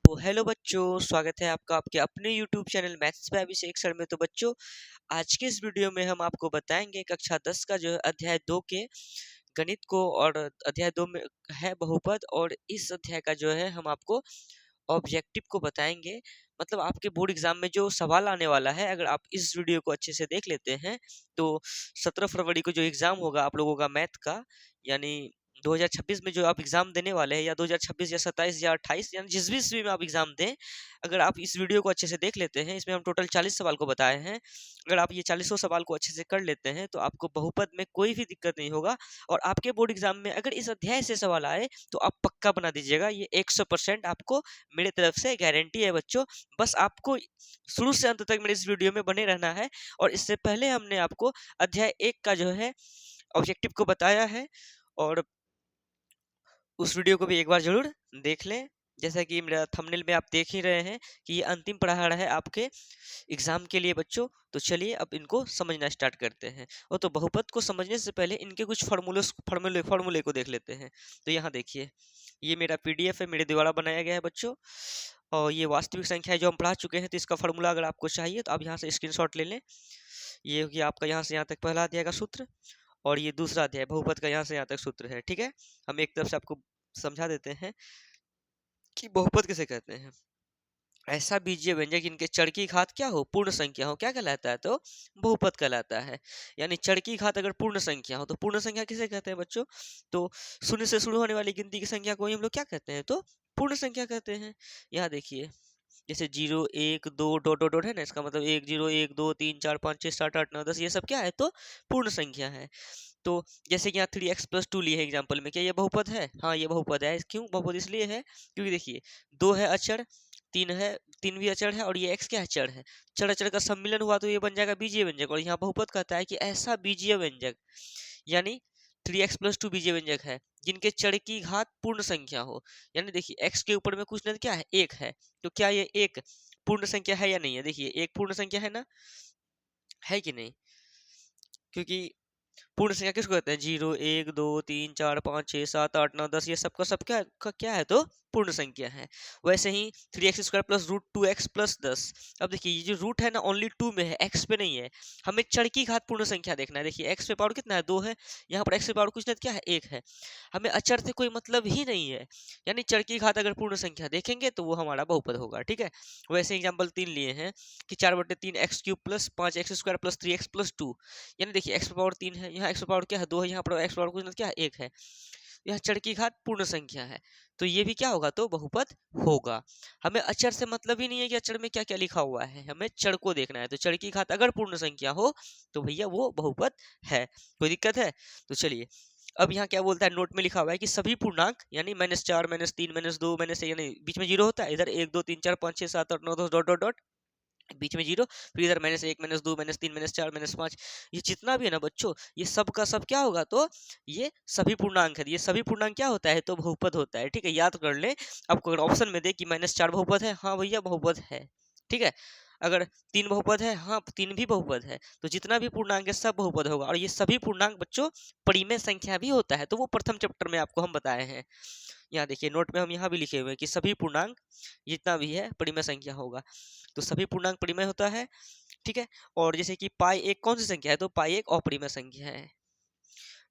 तो हेलो बच्चों, स्वागत है आपका आपके अपने YouTube channel maths by Abhishek sir में। तो बच्चों, आज के इस वीडियो में हम आपको बताएंगे कक्षा 10 का जो है अध्याय 2 के गणित को, और अध्याय 2 में है बहुपद। और इस अध्याय का जो है हम आपको ऑब्जेक्टिव को बताएंगे। मतलब आपके बोर्ड एग्जाम में जो सवाल आने वाला है, अगर आप इस वीडियो को अच्छे से देख लेते हैं तो 17 फरवरी को जो एग्जाम होगा आप लोगों का मैथ का, यानी 2026 में जो आप एग्जाम देने वाले हैं, या 2026 या 27 या 28, यानी जिस भी ईस्वी में आप एग्जाम दें, अगर आप इस वीडियो को अच्छे से देख लेते हैं, इसमें हम टोटल 40 सवाल को बताए हैं। अगर आप ये 40 सवाल को अच्छे से कर लेते हैं तो आपको बहुपद में कोई भी दिक्कत नहीं होगा। और आपके बोर्ड एग्जाम में अगर इस अध्याय से सवाल आए तो आप पक्का बना दीजिएगा, ये 100% आपको मेरे तरफ से गारंटी है बच्चों। बस आपको शुरू से अंत तक मेरे इस वीडियो में बने रहना है। और इससे पहले हमने आपको अध्याय 1 का जो है ऑब्जेक्टिव को बताया है, और उस वीडियो को भी एक बार जरूर देख लें। जैसा कि मेरा थंबनेल में आप देख ही रहे हैं कि ये अंतिम पड़ाव है आपके एग्जाम के लिए बच्चों। तो चलिए अब इनको समझना स्टार्ट करते हैं। और तो बहुपद को समझने से पहले इनके कुछ फॉर्मूले को देख लेते हैं। तो यहाँ देखिए, ये मेरा पीडीएफ है, मेरे द्वारा बनाया गया है बच्चों। और ये वास्तविक संख्या है जो हम पढ़ा चुके हैं। तो इसका फॉर्मूला अगर आपको चाहिए तो आप यहाँ से स्क्रीनशॉट ले लें। ये हो गया आपका यहाँ से यहाँ तक पहला अध्याय का सूत्र, और ये दूसरा अध्याय बहुपद का यहाँ से यहाँ तक सूत्र है। ठीक है, हम एक तरफ से आपको समझा देते हैं कि बहुपद किसे कहते हैं। ऐसा बीजीय व्यंजक जिनके चर की घात क्या हो, पूर्ण संख्या हो, क्या कहलाता है? तो बहुपद कहलाता है। यानी चर की घात अगर पूर्ण संख्या हो तो पूर्ण संख्या किसे कहते हैं बच्चों? तो शून्य से शुरू होने वाली गिनती की संख्या को ही हम लोग क्या कहते हैं? तो पूर्ण संख्या कहते हैं। यहाँ देखिए, जैसे 0 1 2 डॉट डॉट डॉट है ना, इसका मतलब 1 0 1 2 3 4 5 6 7 8 9 10, ये सब क्या है? तो पूर्ण संख्या है। तो जैसे कि यहाँ 3x+2 लिए है एग्जाम्पल में, क्या ये बहुपद है? हाँ, ये बहुपद है। क्यों बहुपद? इसलिए है क्योंकि देखिए, 2 है अचर, 3 है, 3 भी अचर है, और ये x क्या है? चर है। चर अचर का सम्मिलन हुआ तो ये बन जाएगा बीजीय व्यंजक। और यहाँ बहुपद कहता है कि ऐसा बीजीय व्यंजक, यानी 3x+2 बीजीय व्यंजक है जिनके चर की घात पूर्ण संख्या हो। यानी देखिए, x के ऊपर में कुछ नहीं, क्या है? 1 है। तो क्या ये 1 पूर्ण संख्या है या नहीं है? देखिए, 1 पूर्ण संख्या है ना, है कि नहीं? क्योंकि पूर्ण संख्या किसको कहते हैं? 0 1 2 3 4 5 6 7 8 9 10, ये सबका सब क्या है? तो पूर्ण संख्या है। वैसे ही 3x² plus root 2x plus 10। अब देखिए, ये जो रूट है ना, ओनली 2 में है, x पे नहीं है। हमें चर की घात पूर्ण संख्या देखना है। देखिए, x पे पावर कितना है? 2 है। यहाँ पर x पे पावर कुछ नहीं, क्या है? 1 है। हमें अचर से कोई मतलब ही नहीं है। यानी चर की घात अगर पूर्ण संख्या देखेंगे तो वो हमारा बहुपद होगा। ठीक है, वैसे एग्जाम्पल 3 लिए हैं कि 4/3 x³ plus 5x² plus 3x plus 2। यानी देखिए, x पावर 3 है, यहाँ x पावर क्या है? 2 है। यहाँ पर x पावर कुछ नहीं, क्या है? 1 है। यह चर की घात पूर्ण संख्या है, तो ये भी क्या होगा? तो बहुपद होगा। हमें अचर से मतलब ही नहीं है कि अचर में क्या क्या लिखा हुआ है, हमें चर को देखना है। तो चर की घात अगर पूर्ण संख्या हो तो भैया वो बहुपद है। कोई दिक्कत है? तो चलिए, अब यहाँ क्या बोलता है, नोट में लिखा हुआ है कि सभी पूर्णांक, यानी -4 -3 -2 -1, यानी बीच में जीरो होता है। इधर 1 2 3 4 5 6 7 8 9 10 डॉट डॉट डॉट, बीच में जीरो, फिर इधर -1 -2 -3 -4 -5, ये जितना भी है ना बच्चों, ये सब का सब क्या होगा? तो ये सभी पूर्णांक है। ये सभी पूर्णांक क्या होता है? तो बहुपद होता है। ठीक है, याद कर ले। आपको अगर ऑप्शन में दे कि -4 बहुपद है, हाँ भैया बहुपद है। ठीक है, अगर 3 बहुपद है, हाँ 3 भी बहुपद है। तो जितना भी पूर्णांक है सब बहुपद होगा। और ये सभी पूर्णांक बच्चों परिमेय संख्या भी होता है, तो वो प्रथम चैप्टर में आपको हम बताए हैं। यहाँ देखिए, नोट में हम यहाँ भी लिखे हुए हैं कि सभी पूर्णांक जितना भी है परिमेय संख्या होगा। तो सभी पूर्णांक परिमेय होता है। ठीक है, और जैसे कि पाई एक कौन सी संख्या है? तो पाई एक अपरिमेय संख्या है।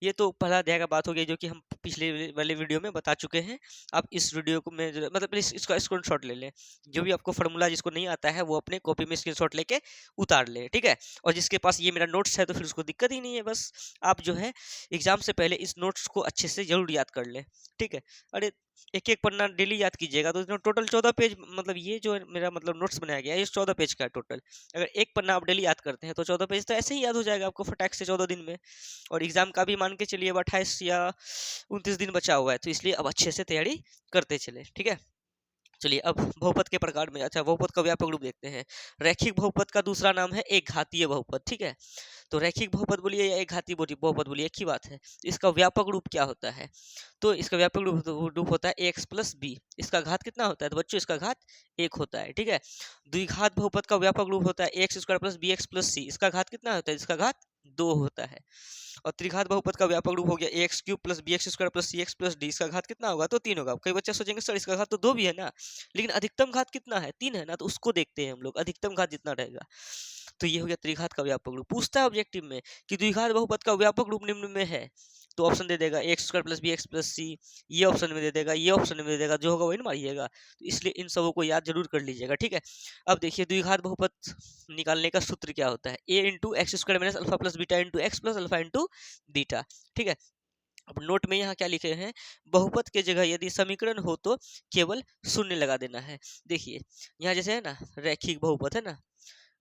ये तो पहला अध्याय का बात हो गई, जो कि हम पिछले वाले वीडियो में बता चुके हैं। आप इस वीडियो को में मतलब इसका स्क्रीनशॉट ले लें। जो भी आपको फॉर्मूला जिसको नहीं आता है वो अपने कॉपी में स्क्रीनशॉट लेके उतार ले। ठीक है, और जिसके पास ये मेरा नोट्स है तो फिर उसको दिक्कत ही नहीं है। बस आप जो है एग्जाम से पहले इस नोट्स को अच्छे से जरूर याद कर ले। ठीक है, अरे एक एक पन्ना डेली याद कीजिएगा तो टोटल 14 पेज, मतलब ये जो मेरा मतलब नोट्स बनाया गया है ये 14 पेज का है टोटल। अगर एक पन्ना आप डेली याद करते हैं तो 14 पेज तो ऐसे ही याद हो जाएगा आपको फटाक से 14 दिन में। और एग्जाम का भी मान के चलिए अब 28 या 29 दिन बचा हुआ है, तो इसलिए अब अच्छे से तैयारी करते चले। ठीक है, चलिए अब बहुपद के प्रकार में, अच्छा बहुपद का व्यापक रूप देखते हैं। रैखिक बहुपद का दूसरा नाम है एक घातीय बहुपद। ठीक है, तो रैखिक बहुपद बोलिए या एक घातीय बहुपद बोलिए, एक ही बात है। इसका व्यापक रूप क्या होता है? तो इसका व्यापक रूप होता है एक्स प्लस बी। इसका घात कितना होता है? तो बच्चों इसका घात 1 होता है। ठीक है, द्विघात बहुपद का व्यापक रूप होता है x square plus b x plus c. इसका घात कितना होता है? इसका घात 2 होता है। और त्रिघात बहुपद का व्यापक रूप हो गया ax cube plus bx square plus cx plus d। इसका घात कितना होगा? तो 3 होगा। कई बच्चे सोचेंगे सर इसका घात तो 2 भी है ना, लेकिन अधिकतम घात कितना है? 3 है ना, तो उसको देखते हैं हम लोग, अधिकतम घात जितना रहेगा। तो ये हो गया त्रिघात का व्यापक रूप। पूछता है ऑब्जेक्टिव में कि द्विघात बहुपद का व्यापक रूप निम्न में है, तो ऑप्शन दे देगा x square plus b x plus c, ये ऑप्शन में दे देगा, ये ऑप्शन में दे देगा, जो होगा वही ना मारिएगा। तो इसलिए इन सबों को याद जरूर कर लीजिएगा, ठीक है। अब देखिए द्विघात बहुपद निकालने का सूत्र क्या होता है? A into x square minus alpha plus beta into x plus alpha into beta, ठीक है। अब नोट में यहाँ क्या लिखे हैं? बहुपद के जगह यदि समीकरण हो तो केवल शून्य लगा देना है। देखिए यहाँ जैसे है ना रैखिक बहुपद है ना,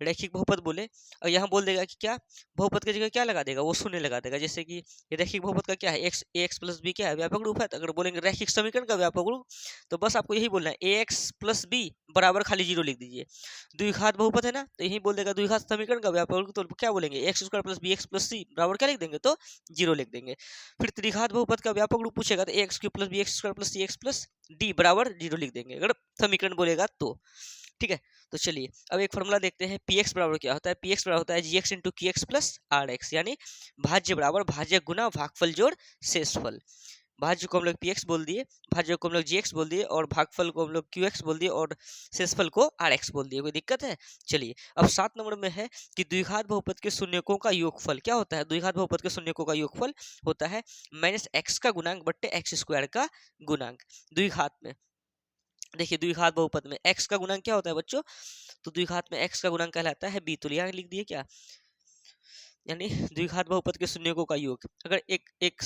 रैखिक बहुपद बोले और यहाँ बोल देगा कि क्या बहुपद की जगह क्या लगा देगा? वो शून्य लगा देगा। जैसे कि रैखिक बहुपद का क्या है? एक्स ए एक्स प्लस बी क्या है? व्यापक रूप है। तो अगर बोलेंगे रैखिक समीकरण का व्यापक रूप, तो बस आपको यही बोलना है ए एक्स प्लस बी बराबर खाली जीरो लिख दीजिए। द्विघात बहुपद है ना, तो यही बोल देगा द्विघात समीकरण का व्यापक रूप, तो क्या बोलेंगे? X square plus b x plus c बराबर क्या लिख देंगे? तो जीरो लिख देंगे। फिर त्रिघात बहुपद का व्यापक रूप पूछेगा तो a x cube plus b x square plus c x plus d बराबर जीरो लिख देंगे, अगर समीकरण बोलेगा तो, ठीक है। तो चलिए अब एक फॉर्मूला देखते हैं। पी एक्स बराबर क्या होता है? पी एक्स बराबर होता है g x into q x plus r x, यानी भाज्य बराबर भाज्य गुना भागफल जोड़ शेषफल। भाज्य को हम लोग पी एक्स बोल दिए, भाज्य को हम लोग जी एक्स बोल दिए, और भागफल को हम लोग क्यू एक्स बोल दिए, और शेषफल को आर एक्स बोल दिए। कोई दिक्कत है? चलिए अब 7 नंबर में है कि द्विघात बहुपद के शून्यकों का योगफल क्या होता है? द्विघात बहुपद के शून्यकों का योगफल होता है माइनस एक्स का गुणांक बट्टे एक्स स्क्वायर का गुणांक। द्विघात में देखिए द्विघात बहुपद में x का गुणांक क्या होता है बच्चों? तो द्विघात में x का गुणांक कहलाता है b। तो यहाँ लिख दिए क्या, यानी द्विघात बहुपद के शून्यकों का योग। अगर एक एक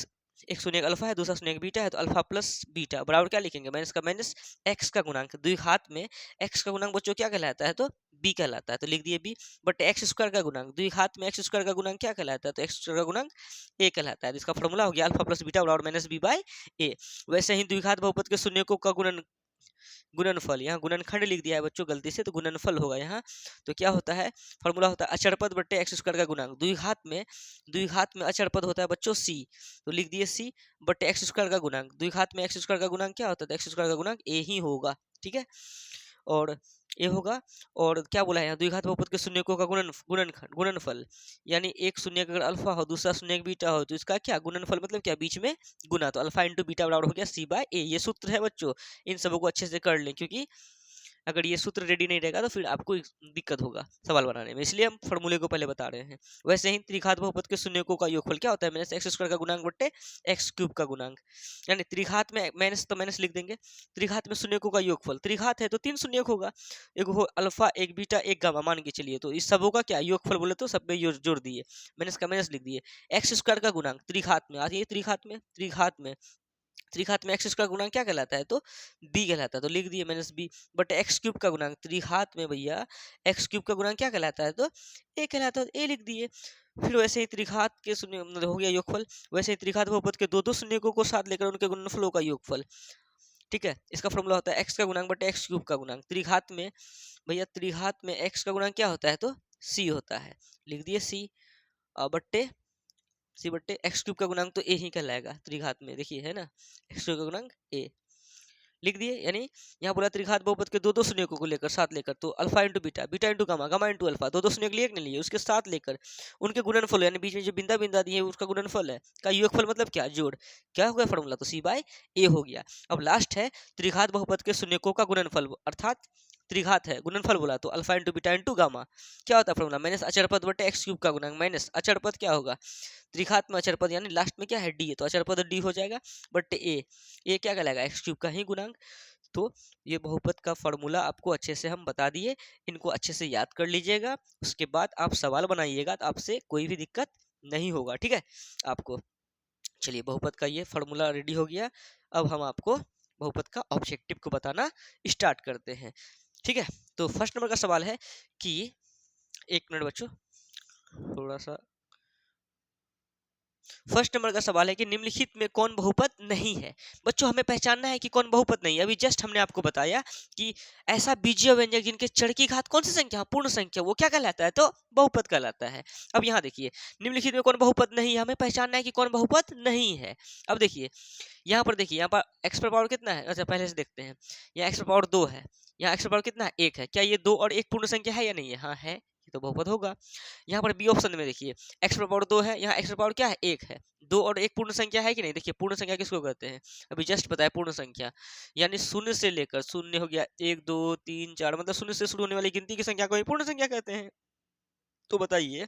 एक शून्य अल्फा है, दूसरा शून्य बीटा है, तो अल्फा प्लस बीटा बराबर क्या लिखेंगे? माइनस का माइनस एक्स का गुणांक। द्विघात में एक्स का गुणांक बच्चों क्या कहलाता है? तो बी कहलाता है, तो लिख दिए बी बट एक्स स्क्वायर का गुणांक। द्विघात में एक्स स्क्वायर का गुणांक क्या कहलाता है? तो एक्स स्क्वायर का गुणांक ए कहलाता है। तो इसका फॉर्मूला हो गया अल्फा प्लस बीटा बराबर माइनस बी बाई ए। वैसे ही द्विघात बहुपद के शून्यकों का गुणनफल, यहाँ गुणनखंड लिख दिया है बच्चों गलती से, तो गुणनफल होगा यहाँ। तो क्या होता है? फॉर्मूला होता है अचर पद बट्टे एक्स स्क्वायर का गुणांक। द्विघात में अचर पद होता है बच्चों सी, तो लिख दिए सी बट्टे एक्स स्क्वायर का गुणांक। द्विघात में एक्स स्क्वायर का गुणांक क्या होता है? तो एक्स स्क्वायर का गुणांक ए ही होगा, ठीक है। और ये होगा, और क्या बोला है यहाँ? द्विघात बहुपद के शून्यकों का गुणनफल, यानी एक शून्य अगर अल्फा हो दूसरा शून्य बीटा हो, तो इसका क्या गुणनफल मतलब क्या? बीच में गुना, तो अल्फा इंटू बीटा बराबर हो गया सी बाय ए। ये सूत्र है बच्चों, इन सबों को अच्छे से कर लें, क्योंकि अगर ये सूत्र रेडी नहीं रहेगा तो फिर आपको दिक्कत होगा सवाल बनाने में, इसलिए हम फॉर्मूले को पहले बता रहे हैं। वैसे ही त्रिघात बहुपद के शून्यकों का योगफल क्या होता है? माइनस एक्स स्क्वायर का गुणांक बट्टे एक्स क्यूब का गुणांक। यानी त्रिघात में माइनस तो माइनस लिख देंगे, त्रिघात में शून्यकों का योगफल, त्रिघात है तो 3 शून्य होगा, एक हो अल्फा एक बीटा एक गामा मान के चलिए, तो इस सबों का क्या योगफल बोले तो सब में जोड़ दिए, माइनस का माइनस लिख दिए। एक्स स्क्वायर का गुणांक त्रिघात में आती है, त्रिघात में एक्स स्क्वायर गुणांक क्या कहलाता है? तो बी कहलाता है, तो लिख दिए minus B but x cube का गुणांक। त्रिघात में भैया एक्स क्यूब का गुणांक क्या कहलाता है? तो ए कहलाता है, तो ए लिख दिए। फिर वैसे ही त्रिघात के शून्य मतलब हो गया योगफल। वैसे ही त्रिघात बहुपद के दो शून्यकों को साथ लेकर उनके गुणनफलों का योगफल, ठीक है। इसका फॉर्मूला होता है एक्स का गुणांक बटे एक्स क्यूब का गुणांक। त्रिघात में भैया त्रिघात में एक्स का गुणांक क्या होता है? तो सी होता है, लिख दिए सी बट्टे सी बट्टे एक्स क्यूब का गुणांक, तो ए ही कहलाएगा त्रिघात में। देखिए है ना, एक्स क्यूब का गुणांक ए लिख दिए। यानी यहाँ बोला त्रिघात बहुपद के दो शून्यकों को लेकर साथ लेकर, तो alpha into beta, beta into gamma, gamma into alpha, दो शून्य लिए नहीं लिए, उसके साथ लेकर उनके गुणनफल, यानी बीच में जो बिंदा बिंदा दी है उसका गुणनफल है का योगफल मतलब क्या? जोड़। क्या हो गया फॉर्मूला? तो सी बाय ए हो गया। अब लास्ट है त्रिघात बहुपद के शून्यकों का गुणनफल, अर्थात त्रिघात है गुणनफल बोला तो alpha into beta into gamma. क्या होता है फॉर्मूला? माइनस अचर पद बटे एक्स क्यूब का गुणांक, माइनस अचर पद क्या होगा? त्रिघात में अचर पद यानी लास्ट में क्या है? डी है, तो अचर पद डी हो जाएगा बट ए क्या कहलाएगा? एक्स क्यूब का ही गुणांक। तो ये बहुपद का फॉर्मूला आपको अच्छे से हम बता दिए, इनको अच्छे से याद कर लीजिएगा, उसके बाद आप सवाल बनाइएगा तो आपसे कोई भी दिक्कत नहीं होगा, ठीक है आपको। चलिए बहुपद का ये फॉर्मूला रेडी हो गया, अब हम आपको बहुपद का ऑब्जेक्टिव को बताना स्टार्ट करते हैं, ठीक है। तो फर्स्ट नंबर का सवाल है कि, एक मिनट बच्चों थोड़ा सा, फर्स्ट नंबर का सवाल है कि निम्नलिखित में कौन बहुपद नहीं है? बच्चों हमें पहचानना है कि कौन बहुपद नहीं है। अभी जस्ट हमने आपको बताया कि ऐसा बीजीय व्यंजक जिनके चर की घात कौन सी संख्या? पूर्ण संख्या, वो क्या कहलाता है? तो बहुपद कहलाता है। अब यहाँ देखिए निम्नलिखित में कौन बहुपद नहीं है, हमें पहचानना है कि कौन बहुपद नहीं है। अब देखिए यहाँ पर, देखिए यहाँ पर एक्स पर पावर कितना है? अच्छा पहले से देखते हैं, यहाँ एक्स पर पावर 2 है, यहाँ एक्स पर पावर कितना है? 1 है। क्या ये 2 और 1 पूर्ण संख्या है या नहीं है? हाँ है, ये तो बहुपद होगा। यहाँ पर बी ऑप्शन में देखिए एक्स पावर 2 है, यहाँ एक्स पावर क्या है 1 है, 2 और 1 पूर्ण संख्या है कि नहीं। देखिए पूर्ण संख्या किसको कहते हैं, अभी जस्ट बताया पूर्ण संख्या, यानी शून्य से लेकर शून्य हो गया 1 2 3 4, मतलब शून्य से शुरू होने वाली गिनती की संख्या को ही पूर्ण संख्या कहते हैं। तो बताइए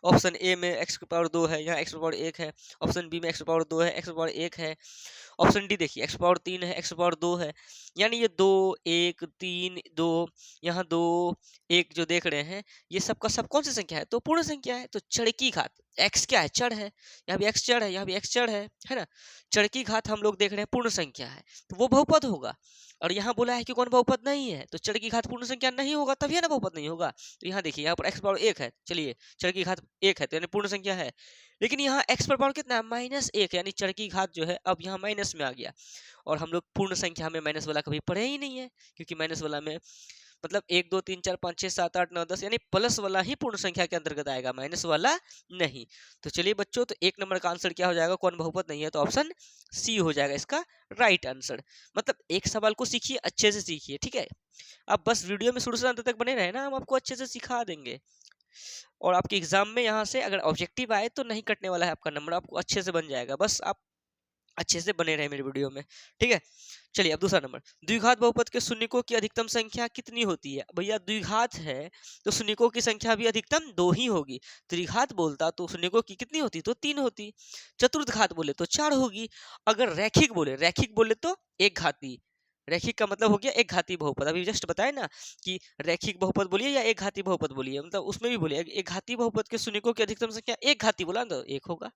ऑप्शन ए में एक्स पावर 2 है, यहाँ एक्स पावर 1 है, ऑप्शन बी में एक्स पावर 2 है, एक्स पावर 1 है, ऑप्शन डी देखिए एक्स पावर 3 है, एक्स पावर 2 है, यानी ये 2 1 3 2, यहाँ 2 1 जो देख रहे हैं ये सब का सब कौन सी संख्या है, तो पूर्ण संख्या है। तो चढ़ की घात एक्स क्या है, चढ़ है, यहाँ भी एक्स चढ़ है, यहाँ भी एक्स चढ़ है ना। चढ़ की घात हम लोग देख रहे हैं पूर्ण संख्या है, तो वो बहुपद होगा। और यहाँ बोला है कि कौन बहुपद नहीं है, तो चढ़ की घात पूर्ण संख्या नहीं होगा, तभी है ना बहुपद नहीं होगा। तो यहाँ देखिए यहाँ पर एक्स पावर 1 है, चलिए चढ़ की घात 1 है तो यानी पूर्ण संख्या है, लेकिन यहाँ एक्स पर पावर कितना है -1, यानी चढ़ की घात जो है अब यहाँ माइनस में आ गया। और हम लोग पूर्ण संख्या में माइनस वाला कभी पढ़े ही नहीं है, क्योंकि माइनस वाला में मतलब 1 2 3 4 5 6 7 8 9 10, यानी प्लस वाला ही पूर्ण संख्या के अंतर्गत आएगा, माइनस वाला नहीं। तो चलिए बच्चों, तो 1 नंबर का आंसर क्या हो जाएगा, कौन बहुपद नहीं है, तो ऑप्शन सी हो जाएगा इसका राइट आंसर। मतलब एक सवाल को सीखिए, अच्छे से सीखिए, ठीक है। आप बस वीडियो में शुरू से अंत तक बने रहे ना, हम आपको अच्छे से सिखा देंगे। और आपके एग्जाम में यहाँ से अगर ऑब्जेक्टिव आए तो नहीं कटने वाला है आपका नंबर, आपको अच्छे से बन जाएगा, बस आप अच्छे से बने रहे मेरे वीडियो में, ठीक है। चलिए अब दूसरा नंबर, द्विघात बहुपद के शून्यकों की अधिकतम संख्या कितनी होती है। भैया द्विघात है तो शून्यकों की संख्या भी अधिकतम 2 ही होगी। त्रिघात बोलता तो शून्यकों की कितनी होती, तो 3 होती। चतुर्थ घात बोले तो 4 होगी। अगर रैखिक बोले तो एक घाती। रैखिक का मतलब हो गया एक घाती बहुपद, अभी जस्ट बताए ना कि रैखिक बहुपद बोलिए या एक घाती बहुपद बोलिए, मतलब उसमें भी बोलिए एक घाती बहुपद के शून्यकों की अधिकतम संख्या, एक घाती बोला तो एक होगा,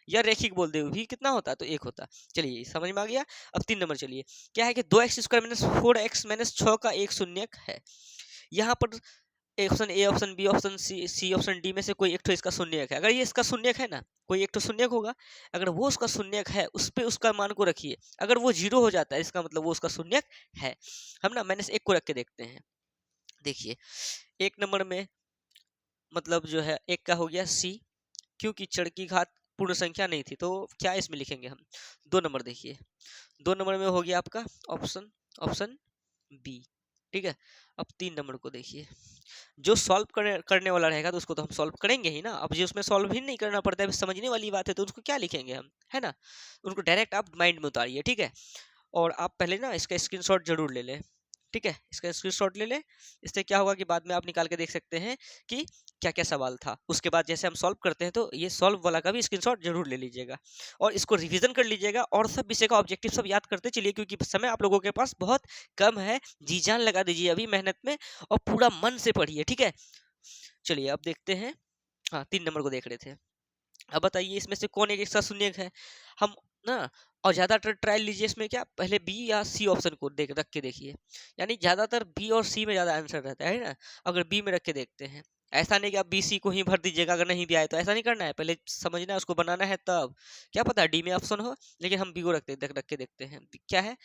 या रैखिक बोल दे भी कितना होता तो एक होता। चलिए समझ में आ गया। अब 3 नंबर चलिए, क्या है कि 2x² - 4x - 6 का एक शून्यक है। यहाँ पर option A option B option C option D में से कोई एक तो इसका शून्यक है। अगर ये इसका शून्यक है ना, कोई एक तो शून्यक होगा, अगर वो उसका शून्यक है उस पे उसका मान को रखिए, अगर वो 0 हो जाता है इसका मतलब वो उसका शून्यक है। हम ना -1 को रख के देखते हैं। देखिए 1 नंबर में मतलब जो है 1 का हो गया सी, क्योंकि चढ़ की घात पूर्ण संख्या नहीं थी, तो क्या इसमें लिखेंगे हम। 2 नंबर देखिए, 2 नंबर में हो गया आपका ऑप्शन ऑप्शन बी, ठीक है। अब 3 नंबर को देखिए, जो सॉल्व करने वाला रहेगा तो उसको तो हम सॉल्व करेंगे ही ना। अब जो उसमें सॉल्व ही नहीं करना पड़ता है, समझने वाली बात है, तो उसको क्या लिखेंगे हम, है ना। उनको डायरेक्ट आप माइंड में उतारिए, ठीक है। और आप पहले ना इसका स्क्रीनशॉट जरूर ले लें, ठीक है, इसका स्क्रीनशॉट ले लें। इससे क्या होगा कि बाद में आप निकाल के देख सकते हैं कि क्या क्या सवाल था। उसके बाद जैसे हम सॉल्व करते हैं तो ये सॉल्व वाला का भी स्क्रीनशॉट जरूर ले लीजिएगा, और इसको रिवीजन कर लीजिएगा, और सब विषय का ऑब्जेक्टिव सब याद करते चलिए, क्योंकि समय आप लोगों के पास बहुत कम है। जी जान लगा दीजिए अभी मेहनत में, और पूरा मन से पढ़िए, ठीक है। चलिए अब देखते हैं, हाँ 3 नंबर को देख रहे थे। अब बताइए इसमें से कौन एक ऐसा शून्यक है, हम ना, और ज्यादातर ट्रायल लीजिए इसमें, क्या पहले बी या सी ऑप्शन को देख रख के देखिए, यानी ज्यादातर बी और सी में ज्यादा आंसर रहता है ना। अगर बी में रख के देखते हैं, ऐसा नहीं कि आप बी सी को ही भर दीजिएगा, अगर नहीं भी आए तो ऐसा नहीं करना है, पहले समझना है उसको बनाना है, तब क्या पता डी में ऑप्शन हो, लेकिन हम बी को रख के देखते हैं। क्या है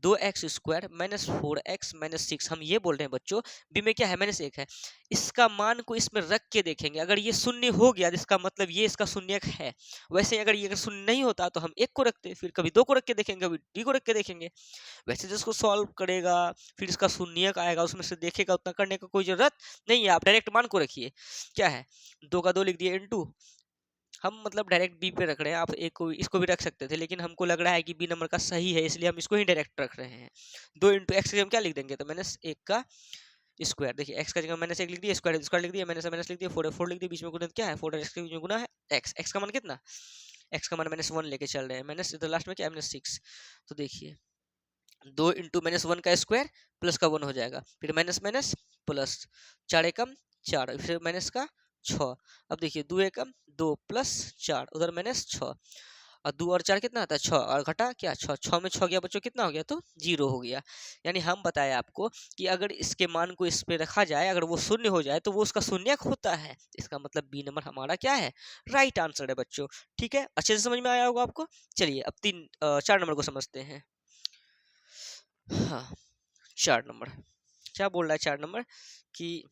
2x² - 4x - 6, हम ये बोल रहे हैं बच्चों, बी में क्या है -1 है, इसका मान को इसमें रख के देखेंगे, अगर ये शून्य हो गया तो इसका मतलब ये इसका शून्यक है। वैसे ही अगर ये अगर शून्य नहीं होता तो हम 1 को रखते, फिर कभी 2 को रख के देखेंगे, कभी डी को रख के देखेंगे। वैसे जिसको सॉल्व करेगा फिर इसका शून्यक आएगा, उसमें से देखेगा, उतना करने का कोई जरूरत नहीं है, आप डायरेक्ट मान को रखिए। क्या है 2 का 2 लिख दिए इनटू, हम मतलब डायरेक्ट बी पे रख रहे हैं, आप एक को इसको भी रख सकते थे, लेकिन हमको लग रहा है कि बी नंबर का सही है, इसलिए हम इसको ही डायरेक्ट रख रहे हैं। 2 इंटू एक्स हम क्या लिख देंगे, तो -1 का स्क्वायर। देखिए एक्स का जगह -1 लिख दिया, स्क्वायर स्क्वायर लिख दिया, माइनस लिख दिया, 4 लिख दिया, बीच में गुणा क्या है 4x के बीच में गुना है एक्स। एक्स का मान कितना, एक्स का मान -1 लेके चल रहे हैं, माइनस तो लास्ट में क्या है -6। तो देखिए 2 इंटू -1 का स्क्वायर प्लस का 1 हो जाएगा, फिर माइनस माइनस प्लस, 4 एकम 4, फिर माइनस का 6। अब देखिए 2 एकम 2 प्लस 4, उधर -6, और 2 और 4 कितना आता है 6, और घटा क्या 6, 6 में 6 गया बच्चों, कितना हो गया, तो 0 हो गया। यानी हम बताए आपको कि अगर इसके मान को इस पे रखा जाए, अगर वो शून्य हो जाए तो वो उसका शून्यक होता है, इसका मतलब बी नंबर हमारा क्या है, राइट आंसर है बच्चों, ठीक है। अच्छे से समझ में आया होगा आपको। चलिए अब 4 नंबर को समझते हैं। हाँ 4 नंबर क्या बोल रहा है, 4 नंबर कि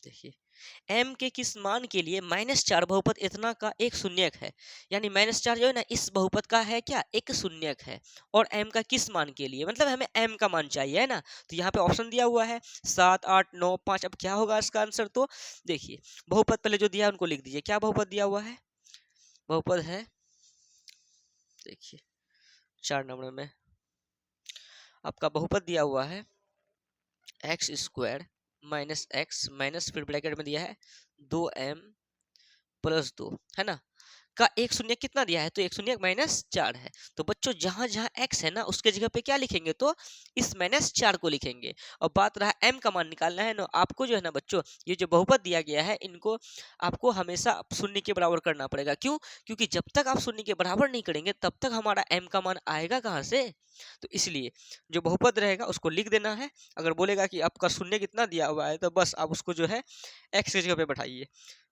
देखिए m के किस मान के लिए -4 बहुपद इतना का एक शून्यक है। यानी -4 जो है ना इस बहुपद का है क्या, एक शून्यक है। और m का किस मान के लिए, मतलब हमें m का मान चाहिए है ना। तो यहाँ पे ऑप्शन दिया हुआ है 7, 8, 9, 5। अब क्या होगा इसका आंसर, तो देखिए बहुपद पहले जो दिया है उनको लिख दीजिए। क्या बहुपद दिया हुआ है, बहुपद है देखिए 4 नंबर में आपका बहुपद दिया हुआ है x² माइनस एक्स माइनस फिर ब्रैकेट में दिया है 2m प्लस 2 है ना, का एक शून्य कितना दिया है, तो एक शून्य -4 है। तो बच्चों जहां जहां x है ना उसके जगह पे क्या लिखेंगे, तो इस -4 को लिखेंगे। और बात रहा m का मान निकालना है ना, आपको जो है ना बच्चों ये जो बहुपद दिया गया है इनको आपको हमेशा शून्य के बराबर करना पड़ेगा। क्यों, क्योंकि जब तक आप शून्य के बराबर नहीं करेंगे तब तक हमारा m का मान आएगा कहाँ से। तो इसलिए जो बहुपद रहेगा उसको लिख देना है। अगर बोलेगा कि आपका शून्य कितना दिया हुआ है तो बस आप उसको जो है x की जगह पे बैठाइए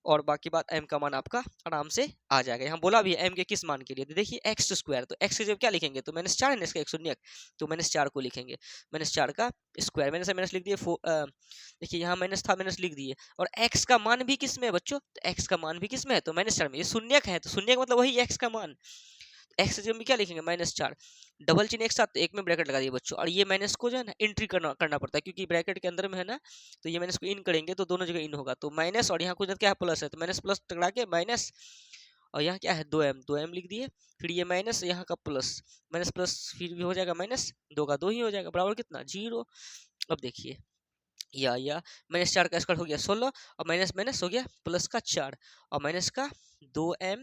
और बाकी बात m का मान आपका आराम से आ जाएगा। यहाँ बोला भी है m के किस मान के लिए, तो देखिए x², तो x की जगह क्या लिखेंगे, तो -4 है ना इसका एक शून्य, तो -4 को लिखेंगे। -4 का स्क्वायर, मैंने से माइनस लिख दिए। देखिए यहाँ माइनस था, माइनस लिख दिए। और x का मान भी किस में है बच्चों, तो x का मान भी किस में है, तो -4 में। ये शून्यक है तो शून्यक मतलब वही x का मान। एक्स की जगह में क्या लिखेंगे, -4, डबल चिन्ह एक साथ एक में ब्रैकेट लगा दिए बच्चों। और ये माइनस को जो है ना एंट्री करना पड़ता है, क्योंकि ब्रैकेट के अंदर में है ना, तो ये माइनस को इन करेंगे तो दोनों जगह इन होगा। तो माइनस और यहाँ कुछ क्या है, प्लस है, तो माइनस प्लस टकरा के माइनस, और यहाँ क्या है 2m लिख दिए। फिर ये माइनस यहाँ का प्लस, माइनस प्लस फिर भी हो जाएगा माइनस, 2 का 2 ही हो जाएगा, बराबर कितना 0। अब देखिए या -4 का स्क्वायर हो गया 16, और माइनस माइनस हो गया प्लस का 4, और माइनस का 2m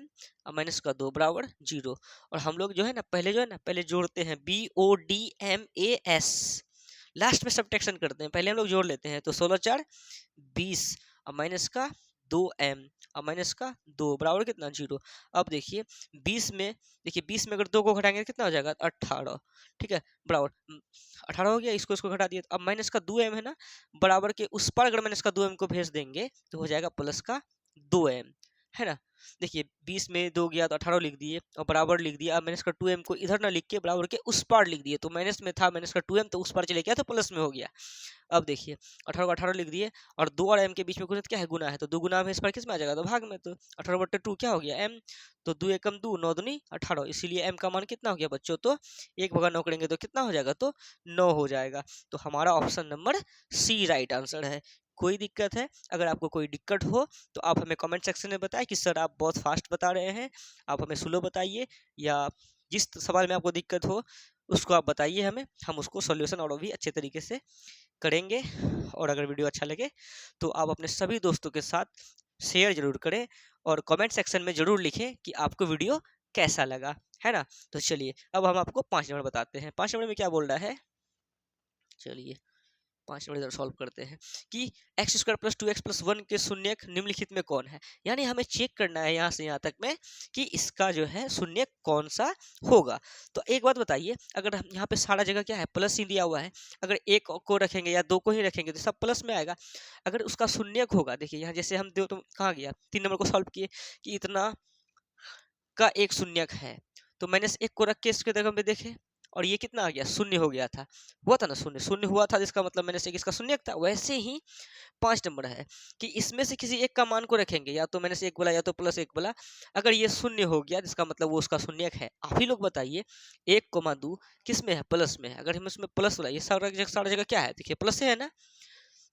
और माइनस का 2 बराबर 0। और हम लोग जो है ना पहले जो है ना पहले जोड़ते हैं BODMAS, लास्ट में सब्ट्रैक्शन करते हैं। पहले हम लोग जोड़ लेते हैं, तो 16 4 20 और माइनस का 2m और माइनस का 2 बराबर कितना 0। अब देखिए 20 में, देखिए 20 में अगर 2 को घटाएंगे कितना हो जाएगा 18, ठीक है, बराबर 18 हो गया। इसको घटा दिया। अब माइनस का 2m है ना, बराबर के उस पर अगर माइनस का 2m को भेज देंगे तो हो जाएगा प्लस का 2m, है ना। देखिए 20 में 2 गया तो 18 लिख दिए और बराबर लिख दिया। अब माइनस का 2m को इधर ना लिख के बराबर के उस पार लिख दिए, तो माइनस में था माइनस का 2m, तो उस पार चले गया तो प्लस में हो गया। अब देखिए 18 को 18 लिख दिए, और 2 और m के बीच में गुणित क्या है, गुना है, तो 2 गुना में इस पर किस में आ जाएगा, तो भाग में। तो 18/2 क्या हो गया m, तो 2 एकम 2, 9 दूनी 18, इसीलिए m का मान कितना हो गया बच्चों, तो 1/9 करेंगे तो कितना हो जाएगा, तो 9 हो जाएगा। तो हमारा option number C right answer है। कोई दिक्कत है, अगर आपको कोई दिक्कत हो तो आप हमें कमेंट सेक्शन में बताएं कि सर आप बहुत फास्ट बता रहे हैं, आप हमें स्लो बताइए, या जिस सवाल में आपको दिक्कत हो उसको आप बताइए हमें, हम उसको सॉल्यूशन और भी अच्छे तरीके से करेंगे। और अगर वीडियो अच्छा लगे तो आप अपने सभी दोस्तों के साथ शेयर जरूर करें और कमेंट सेक्शन में जरूर लिखें कि आपको वीडियो कैसा लगा, है ना। तो चलिए अब हम आपको 5 नंबर बताते हैं। 5 नंबर में क्या बोल रहा है, चलिए 5 नंबर इधर सॉल्व करते हैं कि x² + 2x + 1 के शून्यक निम्नलिखित में कौन है। यानी हमें चेक करना है यहाँ से यहाँ तक में कि इसका जो है शून्यक कौन सा होगा। तो एक बात बताइए, अगर हम यहाँ पे सारा जगह क्या है प्लस ही दिया हुआ है, अगर एक को रखेंगे या 2 को ही रखेंगे तो सब प्लस में आएगा। अगर उसका शून्यक होगा, देखिए यहाँ जैसे हम दो तो कहाँ गया 3 नंबर को सॉल्व किए कि इतना का एक शून्यक है, तो -1 को रख के इसके जगह पे देखे और ये कितना आ गया, शून्य हो गया था, हुआ था ना शून्य, शून्य हुआ था जिसका मतलब -1 इसका शून्यक था। वैसे ही 5 नंबर है कि इसमें से किसी एक का मान को रखेंगे, या तो -1 बोला या तो +1 बोला, अगर ये शून्य हो गया जिसका मतलब वो उसका शून्यक है। आप ही लोग बताइए 1,2 किस में है, प्लस में है। अगर हम इसमें प्लस बोला, ये सारा जगह क्या है, देखिए प्लस है ना।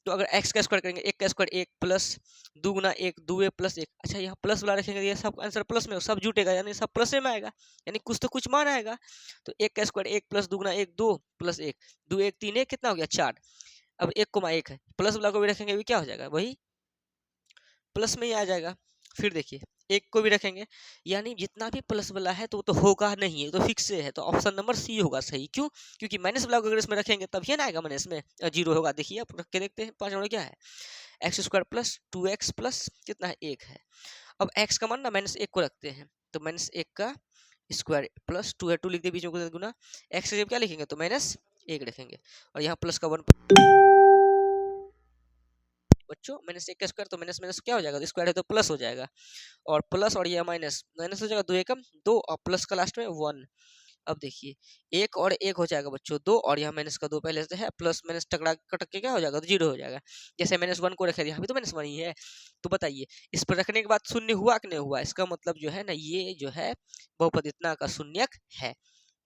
तो अगर x का स्क्वायर करेंगे, 1 का स्क्वायर 1 प्लस 2 गुना 1 2 प्लस 1, अच्छा यहाँ प्लस वाला रखेंगे, ये सब आंसर प्लस में सब जुटेगा, यानी सब प्लस में आएगा, यानी कुछ तो कुछ मान आएगा। तो 1 का स्क्वायर 1 प्लस 2 गुना 1 2 प्लस 1 2 1 3 1 कितना हो गया 4। अब 1,1 है, प्लस वाला को भी रखेंगे भी क्या हो जाएगा, वही प्लस में ही आ जाएगा। फिर देखिए एक को भी रखेंगे, यानी जितना भी प्लस वाला है तो वो तो होगा नहीं है, तो फिक्स है, तो ऑप्शन नंबर सी होगा सही। क्यों, क्योंकि माइनस वाला को अगर इसमें रखेंगे तब ही ना आएगा माइनस में, 0 होगा। देखिए आप रख के देखते हैं 5 नंबर क्या है, x² + 2x प्लस कितना है 1 है। अब x का मान ना -1 को रखते हैं, तो -1 का स्क्वायर प्लस 2 है, 2 लिख दिए बीच में गुना, x की जगह क्या लिखेंगे, तो -1 रखेंगे, और यहाँ प्लस का 1 बच्चों -1 का स्क्वायर, तो माइनस माइनस क्या हो जाएगा, तो स्क्वायर है तो प्लस हो जाएगा, और प्लस और ये माइनस माइनस हो जाएगा, 2 एकम 2 और प्लस का लास्ट में 1, अब देखिए, एक और एक हो जाएगा बच्चों 2, और यहाँ माइनस का 2 पहले से है, प्लस माइनस टकरा कटक के क्या हो जाएगा, तो 0 हो जाएगा। जैसे -1 को रखे, यहाँ भी तो -1 ही है। तो बताइए, इस पर रखने के बाद शून्य हुआ कि नहीं हुआ? इसका मतलब जो है ना, ये जो है बहुपद इतना का शून्यक है।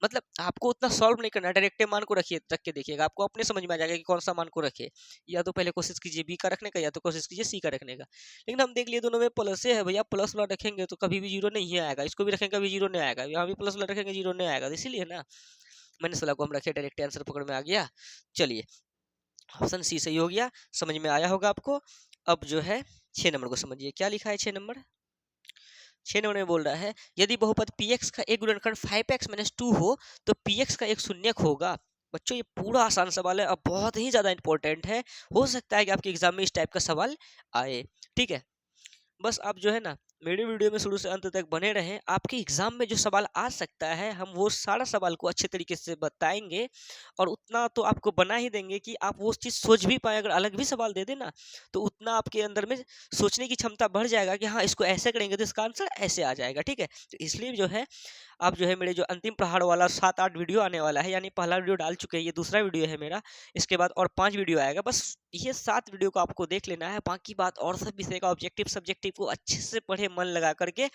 मतलब आपको उतना सॉल्व नहीं करना, डायरेक्ट मान को रखिए, रख के देखिएगा, आपको अपने समझ में आ जाएगा कि कौन सा मान को रखे। या तो पहले कोशिश कीजिए बी का रखने का, या तो कोशिश कीजिए सी का रखने का। लेकिन हम देख लिए दोनों में प्लस है भैया, प्लस वाला रखेंगे तो कभी भी 0 नहीं आएगा, इसको भी रखेंगे कभी 0 नहीं आएगा, यहाँ भी प्लस वाला रखेंगे 0 नहीं आएगा, इसीलिए ना माइनस वाला को हम रखे, डायरेक्ट आंसर पकड़ में आ गया। चलिए, ऑप्शन सी सही हो गया, समझ में आया होगा आपको। अब जो है 6 नंबर को समझिए, क्या लिखा है 6 नंबर। 6 नंबर में बोल रहा है, यदि बहुपद px का एक गुणनखंड 5x - 2 हो तो px का एक शून्यक होगा। बच्चों, ये पूरा आसान सवाल है, अब बहुत ही ज्यादा इंपॉर्टेंट है। हो सकता है कि आपके एग्जाम में इस टाइप का सवाल आए। ठीक है, बस आप जो है ना, मेरे वीडियो में शुरू से अंत तक बने रहें। आपके एग्जाम में जो सवाल आ सकता है, हम वो सारा सवाल को अच्छे तरीके से बताएंगे, और उतना तो आपको बना ही देंगे कि आप वो चीज़ सोच भी पाए। अगर अलग भी सवाल दे देना, तो उतना आपके अंदर में सोचने की क्षमता बढ़ जाएगा कि हाँ, इसको ऐसे करेंगे तो इसका आंसर ऐसे आ जाएगा। ठीक है, तो इसलिए जो है, आप जो है मेरे जो अंतिम प्रहार वाला 7-8 वीडियो आने वाला है, यानी पहला वीडियो डाल चुके हैं, ये दूसरा वीडियो है मेरा, इसके बाद और 5 वीडियो आएगा। बस ये 7 वीडियो को आपको देख लेना है, बाकी बात और सब विषय का ऑब्जेक्टिव सब्जेक्टिव को अच्छे से पढ़े, मन लगा करके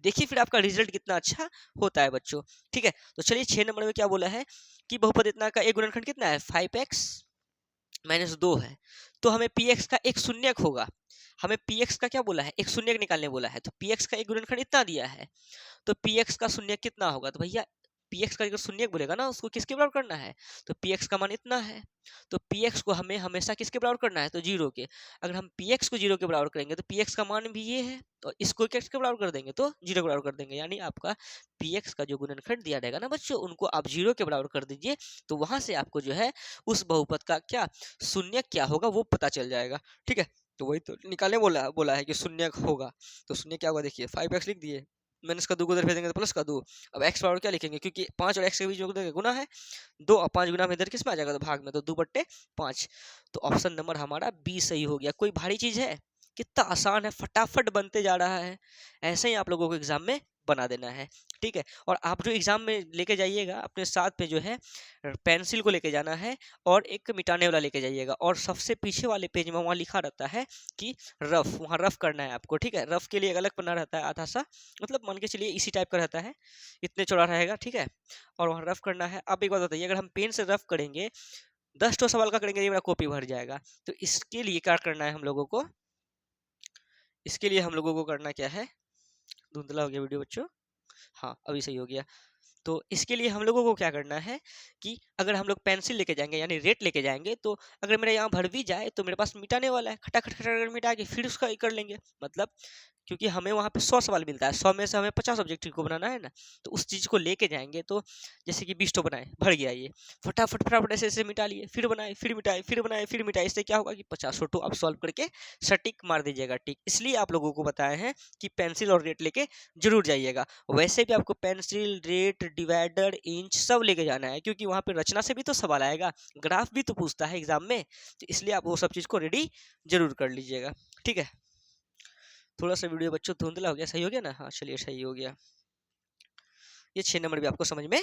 देखिए, फिर आपका रिजल्ट कितना अच्छा होता है बच्चों। ठीक है, तो चलिए 6 नंबर में क्या बोला है कि बहुपद इतना का एक गुणनखंड कितना है, 5x - 2 है, तो हमें px का एक शून्यक होगा। हमें px का क्या बोला है, एक शून्यक निकालने बोला है, तो px का एक गुणनखंड इतना दिया है, तो px का शून्य कितना होगा। तो भैया, px का अगर शून्य बोलेगा ना, उसको किसके बराबर करना है, तो px का मान इतना है, तो px को हमें हमेशा किसके बराबर करना है, तो 0 के। अगर हम px को 0 के बराबर करेंगे तो px का मान भी ये है, तो इसको किसके बराबर कर देंगे, तो 0 के बराबर कर देंगे। यानी आपका px का जो गुणनखंड दिया रहेगा ना बच्चों, उनको आप 0 के बराबर कर दीजिए, तो वहां से आपको जो है उस बहुपद का क्या शून्य क्या होगा वो पता चल जाएगा। ठीक है, तो वही तो निकालने बोला है कि शून्य होगा। तो शून्य क्या होगा, देखिए 5x लिख दिए, माइनस का 2 को उधर भेजेंगे तो प्लस का 2। अब x बराबर क्या लिखेंगे, क्योंकि 5 और x के बीच में गुना है, 2 और 5 गुना में इधर किस में आ जाएगा, तो भाग में, तो 2/5। तो ऑप्शन नंबर हमारा बी सही हो गया। कोई भारी चीज है, कितना आसान है, फटाफट बनते जा रहा है। ऐसे ही आप लोगों को एग्जाम में बना देना है। ठीक है, और आप जो एग्जाम में लेके जाइएगा अपने साथ पे जो है पेंसिल को लेके जाना है, और एक मिटाने वाला लेके जाइएगा, और सबसे पीछे वाले पेज में वहाँ लिखा रहता है कि रफ, वहाँ रफ करना है आपको। ठीक है, रफ के लिए एक अलग पन्ना रहता है, आधा सा, मतलब मान के चलिए इसी टाइप का रहता है, इतने चौड़ा रहेगा। ठीक है, और वहाँ रफ करना है। अब एक बात बताइए, अगर हम पेन से रफ करेंगे, 10 तो सवाल का करेंगे, ये मेरा कॉपी भर जाएगा। तो इसके लिए क्या करना है हम लोगों को, इसके लिए हम लोगों को करना क्या है, धुंधला हो गया वीडियो बच्चों, हाँ अभी सही हो गया। तो इसके लिए हम लोगों को क्या करना है कि अगर हम लोग पेंसिल लेके जाएंगे, यानी रेट लेके जाएंगे, तो अगर मेरा यहाँ भर भी जाए तो मेरे पास मिटाने वाला है, खटाखट खटाखट मिटा के फिर उसका कर लेंगे। मतलब क्योंकि हमें वहाँ पे 100 सवाल मिलता है, 100 में से हमें 50 ऑब्जेक्टिव को बनाना है ना, तो उस चीज़ को लेके जाएंगे। तो जैसे कि 20 तो बनाए, भर गया ये, फटाफट फटाफट ऐसे ऐसे मिटा लिए, फिर बनाए, फिर मिटाए, फिर बनाए, फिर मिटाए। इससे क्या होगा कि 50 तो आप सॉल्व करके सटीक मार दीजिएगा। टिक, इसलिए आप लोगों को बताए हैं कि पेंसिल और रेट लेके जरूर जाइएगा। वैसे भी आपको पेंसिल, रेट, डिवाइडर, इंच सब लेके जाना है, क्योंकि वहाँ पे रचना से भी तो सवाल आएगा, ग्राफ भी तो पूछता है एग्जाम में, तो इसलिए आप वो सब चीज़ को रेडी जरूर कर लीजिएगा। ठीक है, थोड़ा सा वीडियो बच्चों धुंधला हो गया, सही हो गया ना, हाँ चलिए सही हो गया। ये 6 नंबर भी आपको समझ में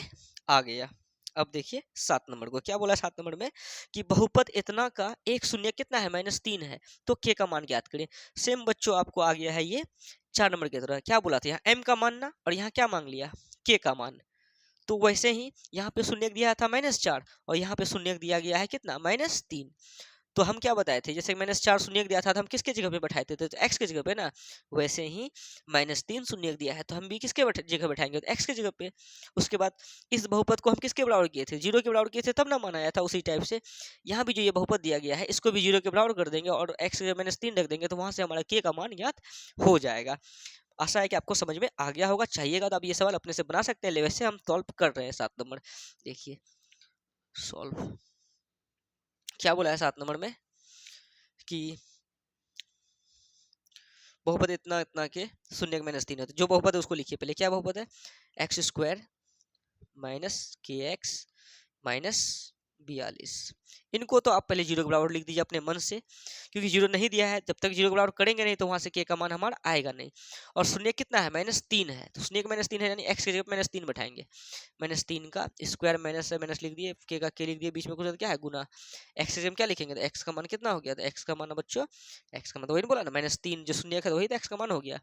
आ गया। अब देखिए 7 नंबर को क्या बोला है। 7 नंबर में कि बहुपद इतना का एक शून्य कितना है, -3 है, तो के का मान ज्ञात करें। सेम बच्चों आपको आ गया है ये 4 नंबर की तरह। क्या बोला था, यहाँ m का मान ना, और यहाँ क्या मांग लिया, के का मान। तो वैसे ही यहाँ पे शून्य दिया था -4, और यहाँ पे शून्य दिया गया है कितना, -3। तो हम क्या बताए थे, जैसे -4 शून्य दिया था तो हम किसके जगह पे बैठाए थे, तो x के जगह पे ना। वैसे ही -3 शून्य दिया है तो हम भी किसके जगह बैठाएंगे, तो x के जगह पे। उसके बाद इस बहुपद को हम किसके बराबर किए थे, 0 के बराबर किए थे, तब ना माना आया था। उसी टाइप से यहाँ भी जो ये बहुपद दिया गया है, इसको भी 0 के बराबर कर देंगे, और x के -3 रख देंगे, तो वहां से हमारा k का मान ज्ञात हो जाएगा। आशा है कि आपको समझ में आ गया होगा। चाहिएगा तो आप ये सवाल अपने से बना सकते हैं, वैसे हम सॉल्व कर रहे हैं। 7 नंबर देखिए, सॉल्व क्या बोला है 7 नंबर में कि बहुपद इतना इतना के शून्य -3 होता है। जो बहुपद है उसको लिखिए पहले। क्या बहुपद है, x² - kx - 42। इनको तो आप पहले जीरो के बराबर लिख दीजिए अपने मन से, क्योंकि जीरो नहीं दिया है, जब तक जीरो के बराबर करेंगे नहीं तो वहां से के का मान हमारा आएगा नहीं। और शून्य कितना है, -3 है, तो शून्य का -3 है, यानी एक्स की जगह -3 बैठाएंगे। -3 का स्क्वायर माइनस से माइनस लिख दिए, के का के लिख दिए, बीच में कुछ क्या है गुना, एक्स की जगह क्या लिखेंगे, तो एक्स का मान कितना हो गया, तो एक्स का मान बच्चों, एक्स का मान तो वही बोला ना -3, जो शून्य है वही तो एक्स का मान हो गया।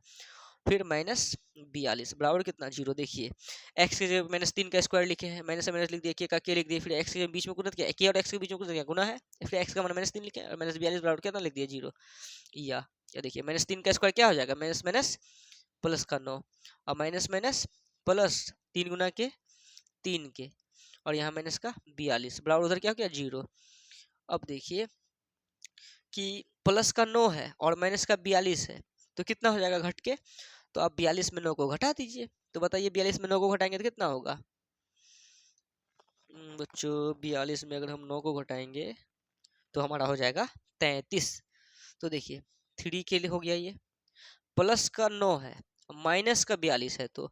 फिर -42 बराबर कितना, जीरो। देखिए एक्स के जगह -3 का स्क्वायर लिखे हैं, माइनस से माइनस लिख दिया, के का के लिख दिया, फिर एक्स के बीच में गुणा किया, के और एक्स के बीच में गुणा किया, गुना है, फिर एक्स का मान -3 लिखे और -42 बराबर कितना लिख दिया, जीरो। या देखिए -3 का स्क्वायर क्या हो जाएगा, माइनस माइनस प्लस का 9, और माइनस माइनस प्लस 3 गुना के 3 के, और यहाँ माइनस का 42 बराबर उधर क्या हो गया, जीरो। अब देखिए कि प्लस का 9 है और माइनस का 42 है, तो कितना हो जाएगा घट के, तो आप 42 में 9 को घटा दीजिए, तो बताइए 42 में 9 को घटाएंगे तो कितना होगा। बच्चों 42 में अगर हम 9 को घटाएंगे तो हमारा हो जाएगा 33। तो देखिए 3 के लिए हो गया ये, प्लस का 9 है, माइनस का 42 है, तो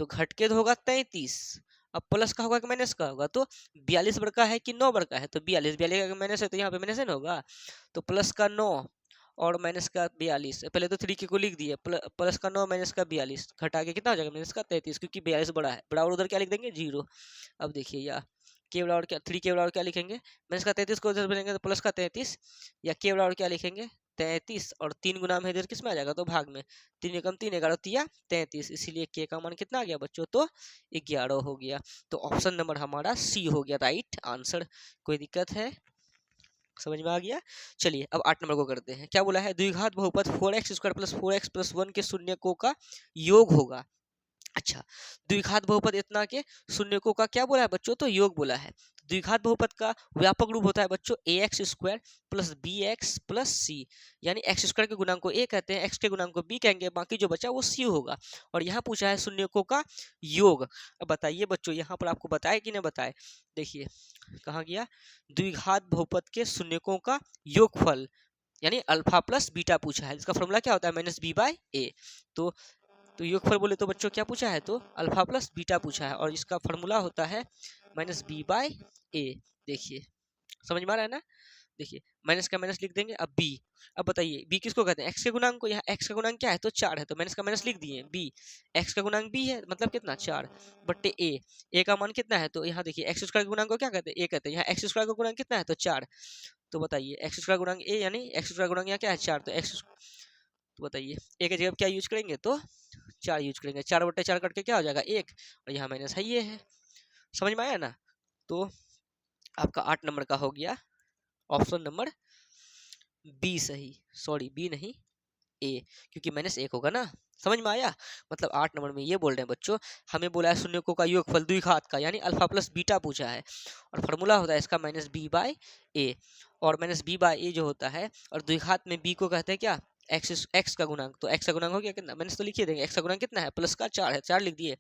घट के तो होगा 33। अब प्लस का होगा कि माइनस का होगा, तो 42 बड़का है कि 9 बड़का है, तो 42 अगर माइनस है तो यहाँ पे माइनस है होगा, तो प्लस का 9 और माइनस का 42, पहले तो 3 के को लिख दिए, प्लस का 9 माइनस का 42 घटा के कितना हो जाएगा, माइनस का 33, क्योंकि 42 बड़ा है, बराबर उधर क्या लिख देंगे, जीरो। अब देखिए या के बराबर क्या, 3 के बराबर क्या लिखेंगे, माइनस का 33 को उधर भेजेंगे तो प्लस का 33, या के बराबर क्या लिखेंगे 33, और 3 गुना में इधर किस में आ जाएगा, तो भाग में, 3 एकम 3, 11 तिया 33, इसीलिए के का मान कितना आ गया बच्चों, तो 11 हो गया। तो ऑप्शन नंबर हमारा सी हो गया राइट आंसर। कोई दिक्कत है, समझ में आ गया। चलिए अब 8 नंबर को करते हैं, क्या बोला है, द्विघात बहुपद 4x² + 4x + 1 के शून्यकों का योग होगा। अच्छा, द्विघात बहुपद इतना के शून्यकों का क्या बोला है बच्चों, तो योग बोला है। द्विघात बहुपद का व्यापक रूप होता है बच्चों ax² + bx + c, यानी x² के गुणांक को a कहते हैं, x के गुणांक को b कहेंगे, बाकी जो बचा वो c होगा। और यहाँ पूछा है शून्यकों का योग। अब बताइए बच्चों, यहाँ पर आपको बताए कि नहीं बताए, देखिए कहाँ गया, द्विघात बहुपद के शून्यकों का योगफल यानी अल्फा प्लस बीटा पूछा है, इसका फॉर्मूला क्या होता है, -b/a। तो योगफल बोले तो बच्चों क्या पूछा है, तो अल्फा प्लस बीटा पूछा है, और इसका फॉर्मूला होता है -b/a। देखिए समझ में आ रहा है ना, देखिए माइनस का माइनस लिख देंगे, अब b। अब बताइए b किसको कहते हैं, x के गुणांक को, यहाँ x का गुणांक क्या है, तो 4 है, तो माइनस का माइनस लिख दिए, b x का गुणांक b है, मतलब कितना 4 बट्टे a का मान कितना है, तो यहाँ देखिए x² के गुणांक को क्या कहते हैं, a कहते हैं, यहाँ x² का गुणांक कितना है, तो 4। तो बताइए x² गुणांक a यानी x² गुणांक यहाँ क्या है 4, तो x, तो बताइए a की जगह क्या यूज करेंगे, तो 4 यूज करेंगे, 4/4 कट के क्या हो जाएगा 1, और यहाँ माइनस है ये है। समझ में आया ना, तो आपका 8 नंबर का हो गया ऑप्शन नंबर बी सही, सॉरी बी नहीं ए, क्योंकि -1 होगा ना। समझ में आया, मतलब 8 नंबर में ये बोल रहे हैं बच्चों, हमें बोला है शून्यकों का योगफल द्विघात का, यानी अल्फा प्लस बीटा पूछा है, और फॉर्मूला होता है इसका -b/a, और -b/a जो होता है, और द्विघात में b को कहते हैं क्या, x का गुणांक, तो x का गुणांक हो गया कितना, मैंने तो लिखिए देंगे, x का गुणांक कितना है, प्लस का 4 है, 4 लिख दिए,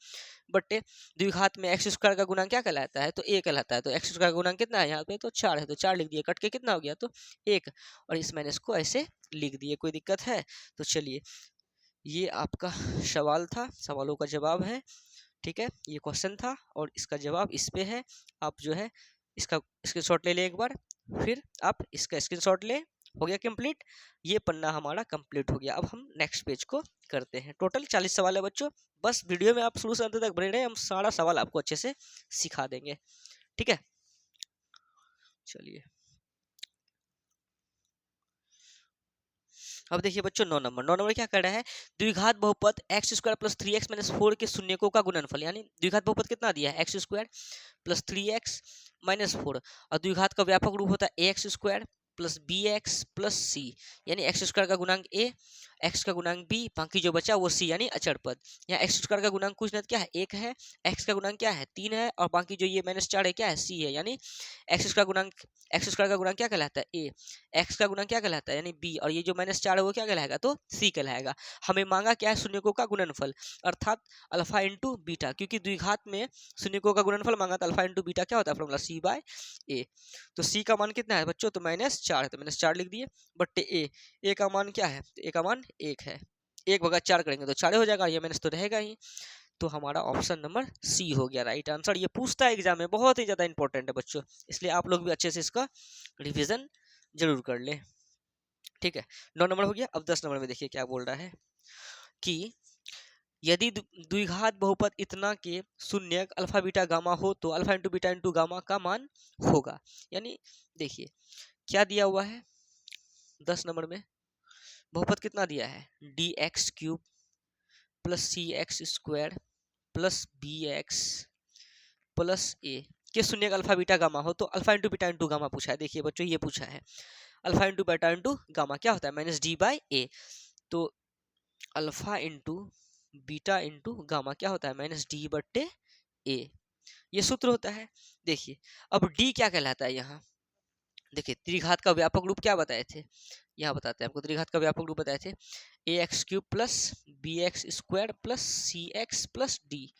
बट्टे द्विघात में x² का गुणांक क्या कहलाता है, तो a कहलाता है, तो x² का गुणांक कितना है यहाँ पे, तो 4 है, तो 4 लिख दिए, कट के कितना हो गया, तो 1, और इस माइनस को ऐसे लिख दिए। कोई दिक्कत है, तो चलिए ये आपका सवाल था, सवालों का जवाब है, ठीक है, ये क्वेश्चन था और इसका जवाब इस पे है। आप जो है इसका स्क्रीनशॉट ले लें एक बार, फिर आप इसका स्क्रीनशॉट लें, हो गया कंप्लीट, ये पन्ना हमारा कंप्लीट हो गया। अब हम नेक्स्ट पेज को करते हैं। टोटल 40 सवाल है बच्चों, बस वीडियो में आप शुरू से अंत तक बने रहे, हम सारा सवाल आपको अच्छे से सिखा देंगे, ठीक है। चलिए अब देखिए बच्चों 9 नंबर क्या कर रहा है, द्विघात बहुपद x² + 3x - 4 के शून्यकों का गुणनफल, यानी द्विघात बहुपद कितना दिया है, x² + 3x - 4, और द्विघात का व्यापक रूप होता है ax² + bx + c, यानी x² का गुणांक a, x का गुणांक b, बाकी जो बचा वो c, यानी अचर पद। यहाँ x² का गुणांक कुछ नहीं क्या है, 1 है, x का गुणांक क्या है 3 है, और बाकी जो ये -4 है क्या है, c है, यानी x² का गुणांक क्या कहलाता है, a, x का गुणांक क्या कहलाता है, यानी b, और ये जो -4 है वो क्या कहलाएगा, तो c कहलाएगा। हमें मांगा क्या है, शून्यकों का गुणनफल, अर्थात अल्फा इंटू बीटा, क्योंकि द्विघात में शून्यकों का गुणनफल मांगा, तो अल्फा इंटू बीटा क्या होता है, फॉर्मूला c/a। तो c का मान कितना है बच्चों, तो -4 है, तो -4 लिख दिए, बट्टे a का मान क्या है, तो a का मान 1 है, 1/4 करेंगे तो 4 हो जाएगा, ये माइनस तो रहेगा ही, तो हमारा ऑप्शन नंबर सी हो गया राइट आंसर। ये पूछता है एग्जाम में, बहुत ही ज्यादा इंपॉर्टेंट है बच्चों, इसलिए आप लोग भी अच्छे से इसका रिवीजन जरूर कर लें। ठीक है, 9 नंबर हो गया। अब 10 नंबर में देखिए क्या बोल रहा है कि यदि द्विघात बहुपद इतना के शून्य अल्फा बीटा गामा हो तो alpha into beta into gamma का मान होगा। यानी देखिए क्या दिया हुआ है 10 नंबर में, बहुपद कितना दिया है, d x cube plus c x square plus b x plus a के शून्य अल्फा बीटा गामा हो तो alpha into beta into gamma पूछा है। देखिए बच्चों ये पूछा है alpha into beta into gamma क्या होता है, माइनस डी बाई ए। तो alpha into beta into gamma क्या होता है, माइनस डी बट्टे ए, ये सूत्र होता है। देखिए अब डी क्या कहलाता है यहाँ, देखिए त्रिघात का व्यापक रूप क्या बताए थे, यहाँ बताते हैं आपको, त्रिघात का व्यापक रूप बताए थे a x cube plus b x square plus c x plus d.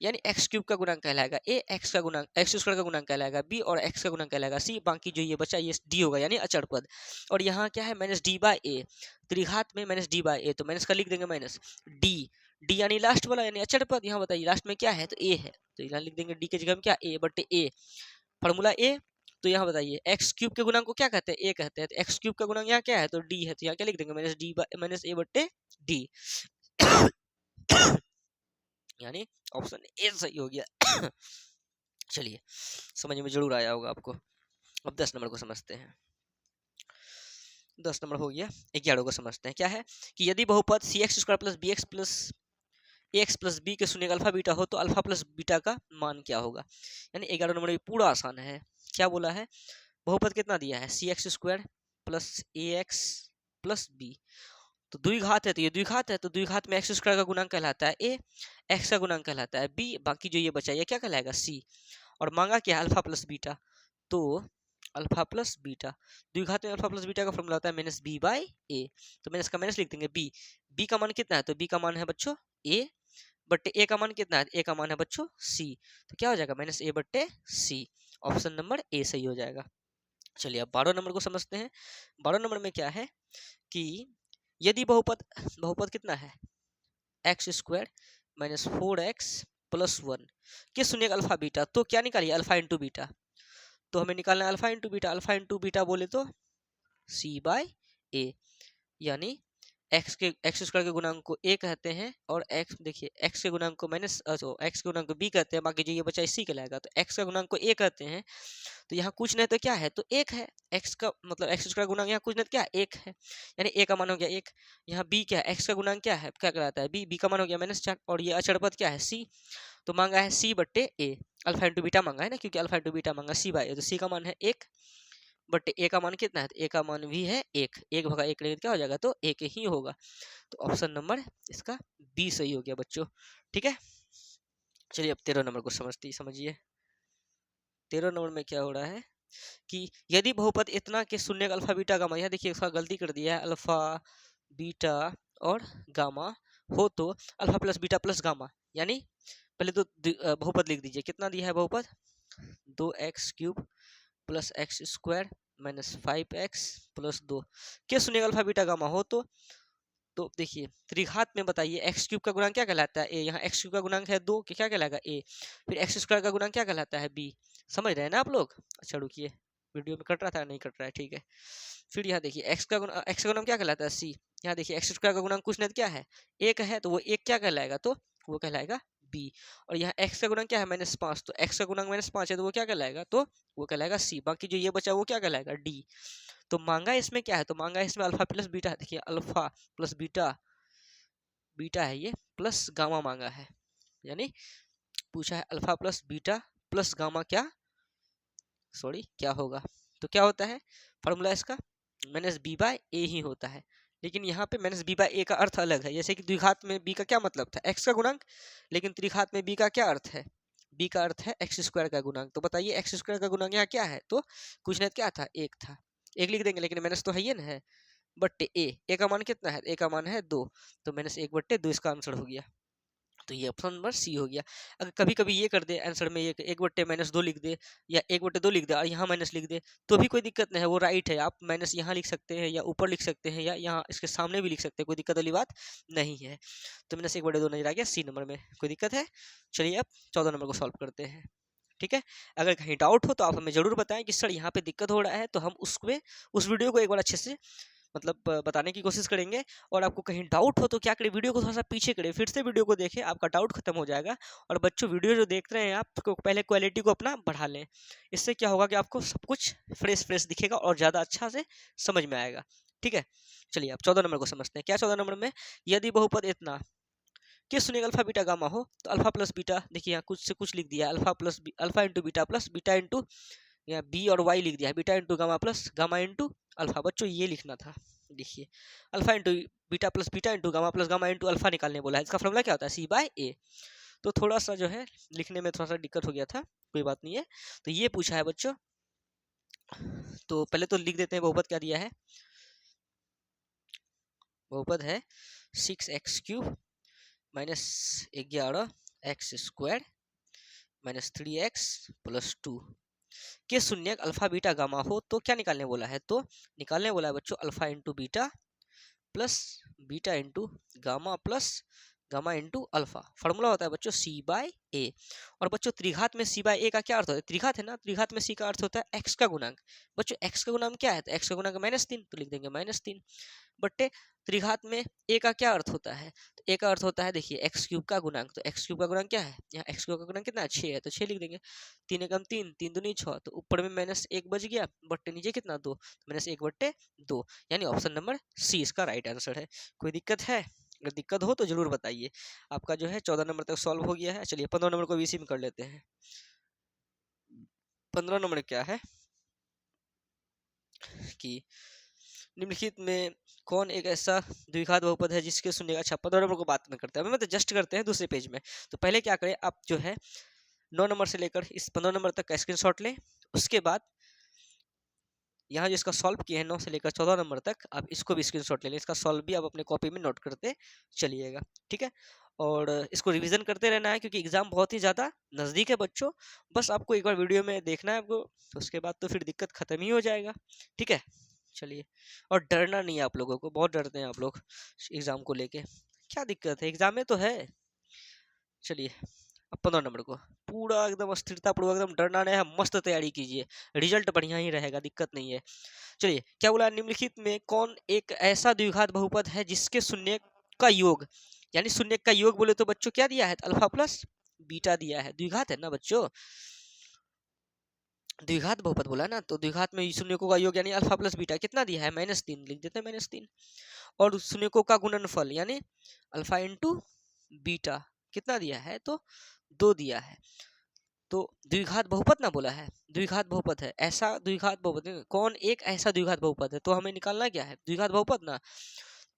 यानी एक्स क्यूब का गुणांक कहलाएगा ए, एक्स का गुणांक एक्स स्क्वायर का गुणांक कहलाएगा बी और एक्स का गुणांक कहलाएगा सी, बाकी जो ये बचा ये डी होगा यानी अचर पद। और यहाँ क्या है माइनस डी बाई ए, त्रिघात में माइनस डी बाई ए, तो माइनस का लिख देंगे माइनस डी, डी यानी लास्ट वाला यानी अचर पद। यहाँ बताइए लास्ट में क्या है तो ए है, तो यहाँ लिख देंगे डी के जगह में क्या ए बट्टे ए, फॉर्मूला ए। तो यहाँ बताइए एक्स क्यूब के गुणांक को क्या कहते हैं, ए कहते हैं, तो एक्स क्यूब का गुणांक यहाँ क्या है तो डी है, तो यहाँ क्या लिख देंगे माइनस डी माइनस ए बट्टे डी। यानी ऑप्शन ए सही हो गया। चलिए समझ में जरूर आया होगा आपको। अब 10 नंबर को समझते हैं। 10 नंबर हो गया, 11 को समझते हैं। क्या है कि यदि बहुपद c x square plus b x plus x plus b के शून्य अल्फा बीटा हो तो अल्फा प्लस बीटा का मान क्या होगा। यानी 11 नंबर में पूरा आसान है। क्या बोला है, बहुपद कितना दिया है सी एक्स स्क्वायर प्लस ए एक्स प्लस बी, तो द्विघात है तो ये द्विघात है, तो द्विघात में एक्स स्क्वायर का गुणांक कहलाता है ए, एक्स का गुणांक कहलाता है बी, बाकी जो ये बचा ये क्या कहलाएगा सी। और मांगा क्या है अल्फा प्लस बीटा, तो अल्फा प्लस बीटा, द्विघात में अल्फा प्लस बीटा का फॉर्मूला होता है माइनस बी बाई ए, तो माइनस का माइनस लिख देंगे बी, बी का मान कितना है तो बी का मान है बच्चों ए, बट्टे ए का मान कितना है, ए का मान है बच्चों सी, तो क्या हो जाएगा माइनस ए बट्टे सी, ऑप्शन नंबर ए सही हो जाएगा। चलिए अब 12 नंबर को समझते हैं। 12 नंबर में क्या है कि यदि बहुपद, बहुपद कितना है x square minus 4x plus 1 के शून्य अल्फा बीटा, तो क्या निकालिए अल्फा इंटू बीटा, तो हमें निकालना है alpha into beta, alpha into beta बोले तो सी बाई ए, यानी एक्स स्क्वायर के गुणांक को ए कहते हैं और एक्स देखिए एक्स के गुणांक को माइनस एक्स के गुणांक को बी कहते हैं, बाकी जो ये बचा सी कहलाएगा, तो एक्स का गुणांक को ए कहते हैं, तो यहाँ कुछ नहीं तो क्या है तो एक है, एक्स का मतलब एक्स स्क्वायर गुणांक यहाँ कुछ नहीं तो क्या एक है, यानी ए का मान हो गया एक। यहाँ बी क्या है, एक्स का गुणांक क्या है क्या कहलाता है बी, बी का मान हो गया -4, और ये अचर पद क्या है सी, तो मांगा है सी बट्टे ए, अल्फा इंटू बीटा मांगा है ना, क्योंकि अल्फा इंटू बीटा मांगा सी बाई ए, तो सी का मान है एक, बट ए का मान कितना है तो ए का मान भी है एक, एक भगा एक क्या हो जाएगा तो एक ही होगा, तो ऑप्शन नंबर इसका बी सही हो गया बच्चों। ठीक है, चलिए अब 13 नंबर को समझिए। 13 नंबर में क्या हो रहा है कि यदि बहुपद इतना के शून्य अल्फा बीटा गामा, यहाँ देखिए उसका गलती कर दिया है, अल्फा बीटा और गामा हो तो alpha plus beta plus gamma, यानी पहले तो बहुपद लिख दीजिए, कितना दिया है बहुपद 2x cube plus x square minus 5x plus 2 के शून्य अल्फा बीटा गामा हो तो देखिए त्रिघात में बताइए एक्स क्यूब का गुणांक क्या कहलाता है ए, यहाँ एक्स क्यूब का गुणांक है 2 क्या कहलाएगा ए, फिर एक्स स्क्वायर का गुणांक क्या कहलाता है बी, समझ रहे हैं ना आप लोग। अच्छा रुकिए वीडियो में कट रहा था नहीं कट रहा है ठीक है। फिर यहाँ देखिए एक्स का गुणांक क्या कहलाता है सी, यहाँ देखिए एक्स स्क्वायर का गुणांक कुछ नहीं क्या है एक है, तो वो एक क्या कहलाएगा तो वो कहलाएगा बी, और यहाँ एक्स का गुणांक क्या है -5, तो एक्स का गुणांक -5 है तो वो क्या कहलाएगा तो वो कहलाएगा सी, बाकी जो ये बचा वो क्या कहलाएगा डी। तो मांगा इसमें क्या है तो मांगा इसमें अल्फा प्लस बीटा, देखिए अल्फा प्लस बीटा, बीटा है ये प्लस गामा मांगा है, यानी पूछा है alpha plus beta plus gamma क्या क्या होगा, तो क्या होता है फॉर्मूला इसका माइनस बी बाई ए ही होता है, लेकिन यहाँ पे माइनस बी बाई ए का अर्थ अलग है, जैसे कि द्विघात में बी का क्या मतलब था एक्स का गुणांक, लेकिन त्रिघात में बी का क्या अर्थ है, बी का अर्थ है एक्स स्क्वायर का गुणांक, तो बताइए एक्स स्क्वायर का गुणांक यहाँ क्या है तो कुछ नहीं क्या था एक था, एक लिख देंगे लेकिन माइनस तो है ही ना है, बट्टे ए, ए का मान कितना है ए का मान है 2, तो -1/2 इसका आंसर हो गया। तो ये ऑप्शन नंबर सी हो गया। अगर कभी कभी ये कर दे आंसर में, ये 1/-2 लिख दे या 1/2 लिख दे और यहाँ माइनस लिख दे, तो भी कोई दिक्कत नहीं है, वो राइट है। आप माइनस यहाँ लिख सकते हैं या ऊपर लिख सकते हैं या यहाँ इसके सामने भी लिख सकते हैं, कोई दिक्कत वाली बात नहीं है। तो -1/2 नजर आ गया सी नंबर में, कोई दिक्कत है। चलिए अब 14 नंबर को सॉल्व करते हैं। ठीक है, अगर कहीं डाउट हो तो आप हमें जरूर बताएं कि सर यहाँ पे दिक्कत हो रहा है, तो हम उसमें उस वीडियो को एक बार अच्छे से मतलब बताने की कोशिश करेंगे। और आपको कहीं डाउट हो तो क्या करें, वीडियो को थोड़ा सा पीछे करें, फिर से वीडियो को देखें, आपका डाउट खत्म हो जाएगा। और बच्चों वीडियो जो देख रहे हैं आप तो पहले क्वालिटी को अपना बढ़ा लें, इससे क्या होगा कि आपको सब कुछ फ्रेश फ्रेश दिखेगा और ज़्यादा अच्छा से समझ में आएगा। ठीक है, चलिए आप 14 नंबर को समझते हैं। क्या 14 नंबर में, यदि बहुपद इतना कि शून्य अल्फा बीटा गामा हो तो अल्फा प्लस बीटा, देखिए यहाँ कुछ से कुछ लिख दिया, alpha plus alpha into beta plus beta into, यहाँ बी और वाई लिख दिया है, beta into gamma plus gamma into alpha. बच्चों ये लिखना था, देखिए alpha into beta plus beta into gamma into alpha निकालने बोला है। इसका फॉर्मूला क्या होता है, सी बाय ए। तो थोड़ा सा जो है लिखने में थोड़ा सा दिक्कत हो गया था, कोई बात नहीं है। तो ये पूछा है बच्चों, तो पहले तो लिख देते हैं बहुपद क्या दिया है। बहुपद है 6x³ minus 11x² minus 3x plus 2 के शून्य अल्फा बीटा गामा हो तो क्या निकालने बोला है, तो निकालने बोला है बच्चों alpha into beta plus beta into gamma plus gamma into alpha. Formula होता है बच्चों सी बाय ए। और बच्चों त्रिघात में सी बाय ए का क्या अर्थ होता है, त्रिघात है ना, त्रिघात में सी का अर्थ होता है एक्स का गुणांक। बच्चों एक्स का गुणांक क्या है, तो एक्स का गुणांक -3, तो लिख देंगे -3 बट्टे त्रिघात में ए का क्या अर्थ होता है, तो ए का अर्थ होता है देखिए x³ का गुणांक। तो x³ का गुणांक क्या है, यहाँ x³ का गुणांक कितना है, 6 है, तो 6 लिख देंगे। 3 एकम 3, 3 दूनी 6, तो ऊपर में -1 बच गया, बट्टे नीचे कितना 2, -1/2, यानी ऑप्शन नंबर सी इसका राइट आंसर है। कोई दिक्कत है, अगर दिक्कत हो तो जरूर बताइए। आपका जो है 14 नंबर तक सॉल्व हो गया है। चलिए 15 नंबर को भी इसी में कर लेते हैं। 15 नंबर क्या है कि निम्नलिखित में कौन एक ऐसा द्विघात बहुपद है जिसके शून्य, अच्छा 15 नंबर को बात में करते हैं, अभी मतलब जस्ट करते हैं दूसरे पेज में। तो पहले क्या करें, आप जो है 9 नंबर से लेकर इस 15 नंबर तक का स्क्रीनशॉट लें। उसके बाद यहाँ जो इसका सॉल्व किए हैं 9 से लेकर 14 नंबर तक, आप इसको भी स्क्रीनशॉट ले लें। इसका सॉल्व भी आप अपने कॉपी में नोट करते चलिएगा, ठीक है। और इसको रिवीजन करते रहना है क्योंकि एग्जाम बहुत ही ज़्यादा नज़दीक है बच्चों। बस आपको एक बार वीडियो में देखना है आपको, तो उसके बाद तो फिर दिक्कत खत्म ही हो जाएगा, ठीक है। चलिए, और डरना नहीं है आप लोगों को, बहुत डरते हैं आप लोग एग्जाम को लेके, क्या दिक्कत है, एग्जाम में तो है। चलिए अब 15 नंबर को पूरा एकदम स्थिरता पूर्वक, एकदम डरना नहीं है, मस्त तैयारी कीजिए, रिजल्ट बढ़िया ही रहेगा, दिक्कत नहीं है। चलिए क्या बोला, निम्नलिखित में कौन एक ऐसा द्विघात बहुपद है जिसके शून्य का योग, यानी शून्य का योग बोले तो बच्चों क्या दिया है, अल्फा प्लस बीटा दिया है, द्विघात है ना बच्चों, द्विघात बहुपद बोला ना, तो द्विघात में शून्यकों का योग यानी अल्फा प्लस बीटा कितना दिया है, -3 लिख देते हैं, -3। और शून्यकों का गुणनफल यानी अल्फा इंटू बीटा कितना दिया है, तो 2 दिया है। तो द्विघात बहुपद ना बोला है, द्विघात बहुपद है, ऐसा द्विघात बहुपद कौन एक ऐसा द्विघात बहुपद है, तो हमें निकालना क्या है, द्विघात बहुपद ना,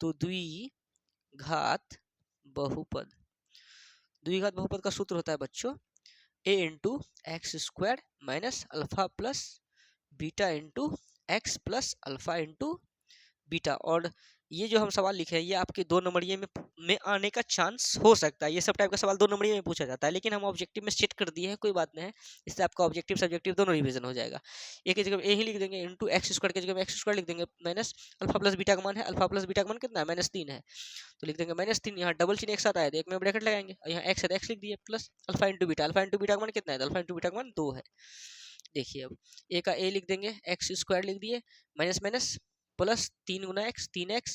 तो द्विघात बहुपद, द्विघात बहुपद का सूत्र होता है बच्चों a into x² minus alpha plus beta into x plus alpha into beta. और ये जो हम सवाल लिखे हैं ये आपके 2 नंबरिए में आने का चांस हो सकता है, ये सब टाइप का सवाल 2 नंबरिए में पूछा जाता है, लेकिन हम ऑब्जेक्टिव में सेट कर दिए हैं, कोई बात नहीं है, इससे आपका ऑब्जेक्टिव सब्जेक्टिव दोनों रिवीजन हो जाएगा। ए की जगह ए ही लिख देंगे, इंटू x² की जगह x² लिख देंगे, माइनस अल्फा प्लस बीटा का मान है, अल्फा प्लस बीटा का मान कितना है, -3 है, तो लिख देंगे -3। यहाँ डबल चिन्ह एक साथ आया तो एक में ब्रैकेट लगाएंगे, और यहाँ x है तो x लिख दिए, प्लस अल्फा इंटू बीटा का मान कितना है, अल्फा इंटू बीटा का मान 2 है। देखिए अब ए का ए लिख देंगे, x² लिख दिए, माइनस माइनस प्लस 3 गुना x, 3x